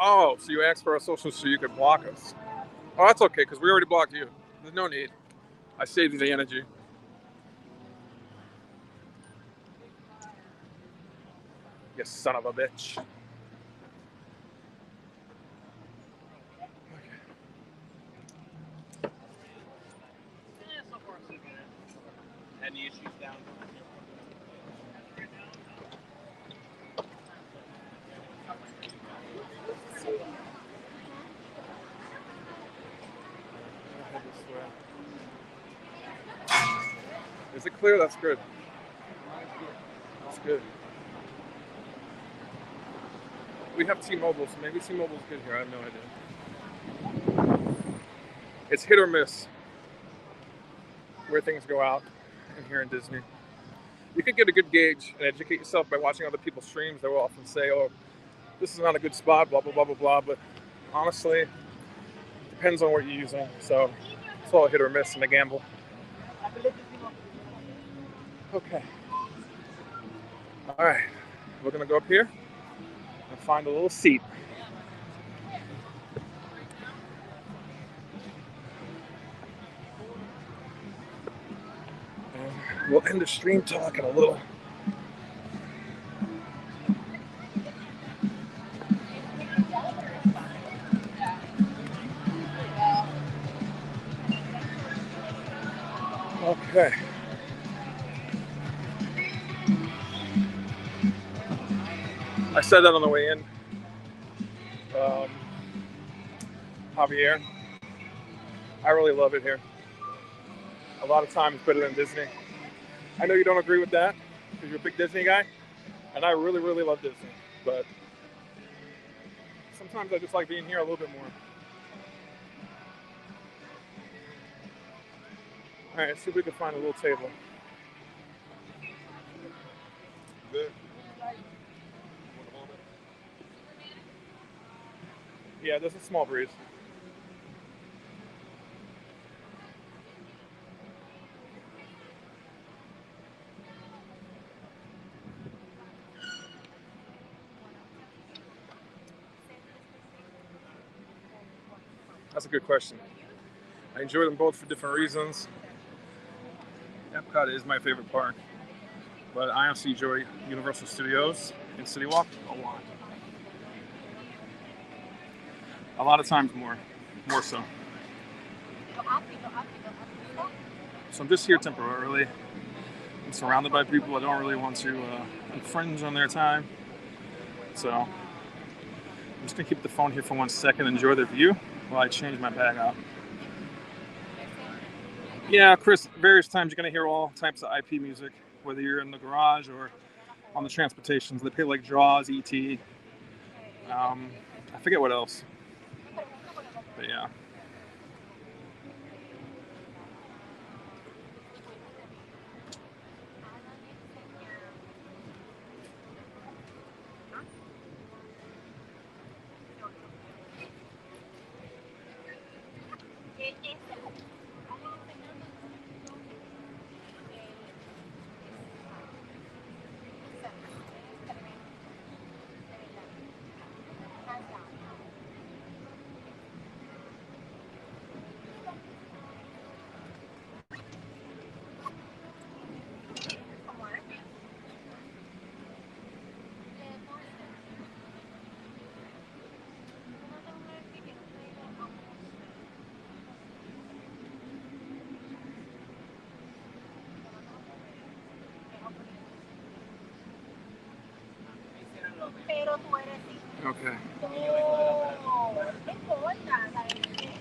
Oh, so you asked for our socials so you could block us. Oh, that's okay, because we already blocked you. There's no need. I saved you the energy. You son of a bitch. Any issues down? Is it clear? That's good. That's good. We have T-Mobile, so maybe T-Mobile's good here. I have no idea. It's hit or miss where things go out in here in Disney. You could get a good gauge and educate yourself by watching other people's streams. They will often say, oh, this is not a good spot, blah, blah, blah, blah, blah. But honestly, it depends on what you're using. So it's all a hit or miss and a gamble. Okay. All right. We're going to go up here and find a little seat. And we'll end the stream talking a little. Okay. I said that on the way in. Javier, I really love it here. A lot of times better than Disney. I know you don't agree with that because you're a big Disney guy, and I really, really love Disney. But sometimes I just like being here a little bit more. All right, let's see if we can find a little table. Good. Yeah, there's a small breeze. That's a good question. I enjoy them both for different reasons. Epcot is my favorite park, but I honestly enjoy Universal Studios and CityWalk a lot. A lot of times more so. So I'm just here temporarily. I'm surrounded by people. I don't really want to infringe on their time. So I'm just gonna keep the phone here for 1 second, enjoy the view while I change my bag out. Yeah, Chris, various times you're gonna hear all types of IP music, whether you're in the garage or on the transportations. They play like Jaws, E.T. I forget what else. But yeah. Okay.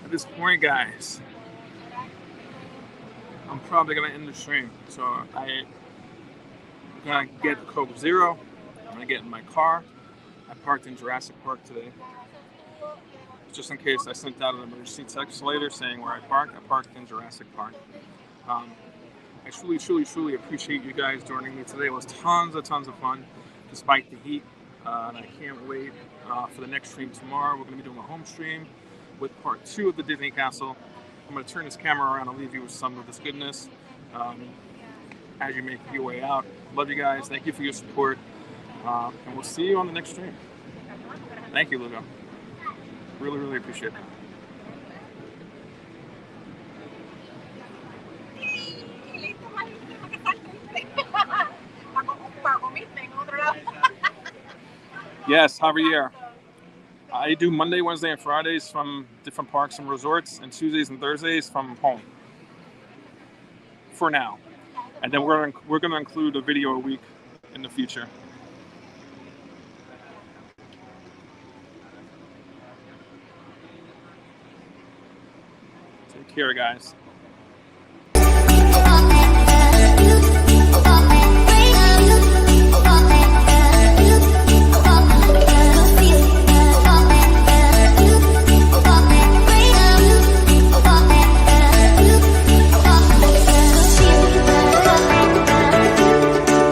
At this point, guys, I'm probably gonna end the stream. So I'm gonna get Coke Zero. I'm gonna get in my car. I parked in Jurassic Park today. Just in case I sent out an emergency text later saying where I parked in Jurassic Park. I truly appreciate you guys joining me today. It was tons of fun, despite the heat. And I can't wait for the next stream tomorrow. We're going to be doing a home stream with part 2 of the Disney Castle. I'm going to turn this camera around and leave you with some of this goodness as you make your way out. Love you guys. Thank you for your support. And we'll see you on the next stream. Thank you, Lugo. Really appreciate it. Yes, Javier. I do Monday, Wednesday, and Fridays from different parks and resorts, and Tuesdays and Thursdays from home. For now, and then we're gonna include a video a week in the future. Take care, guys.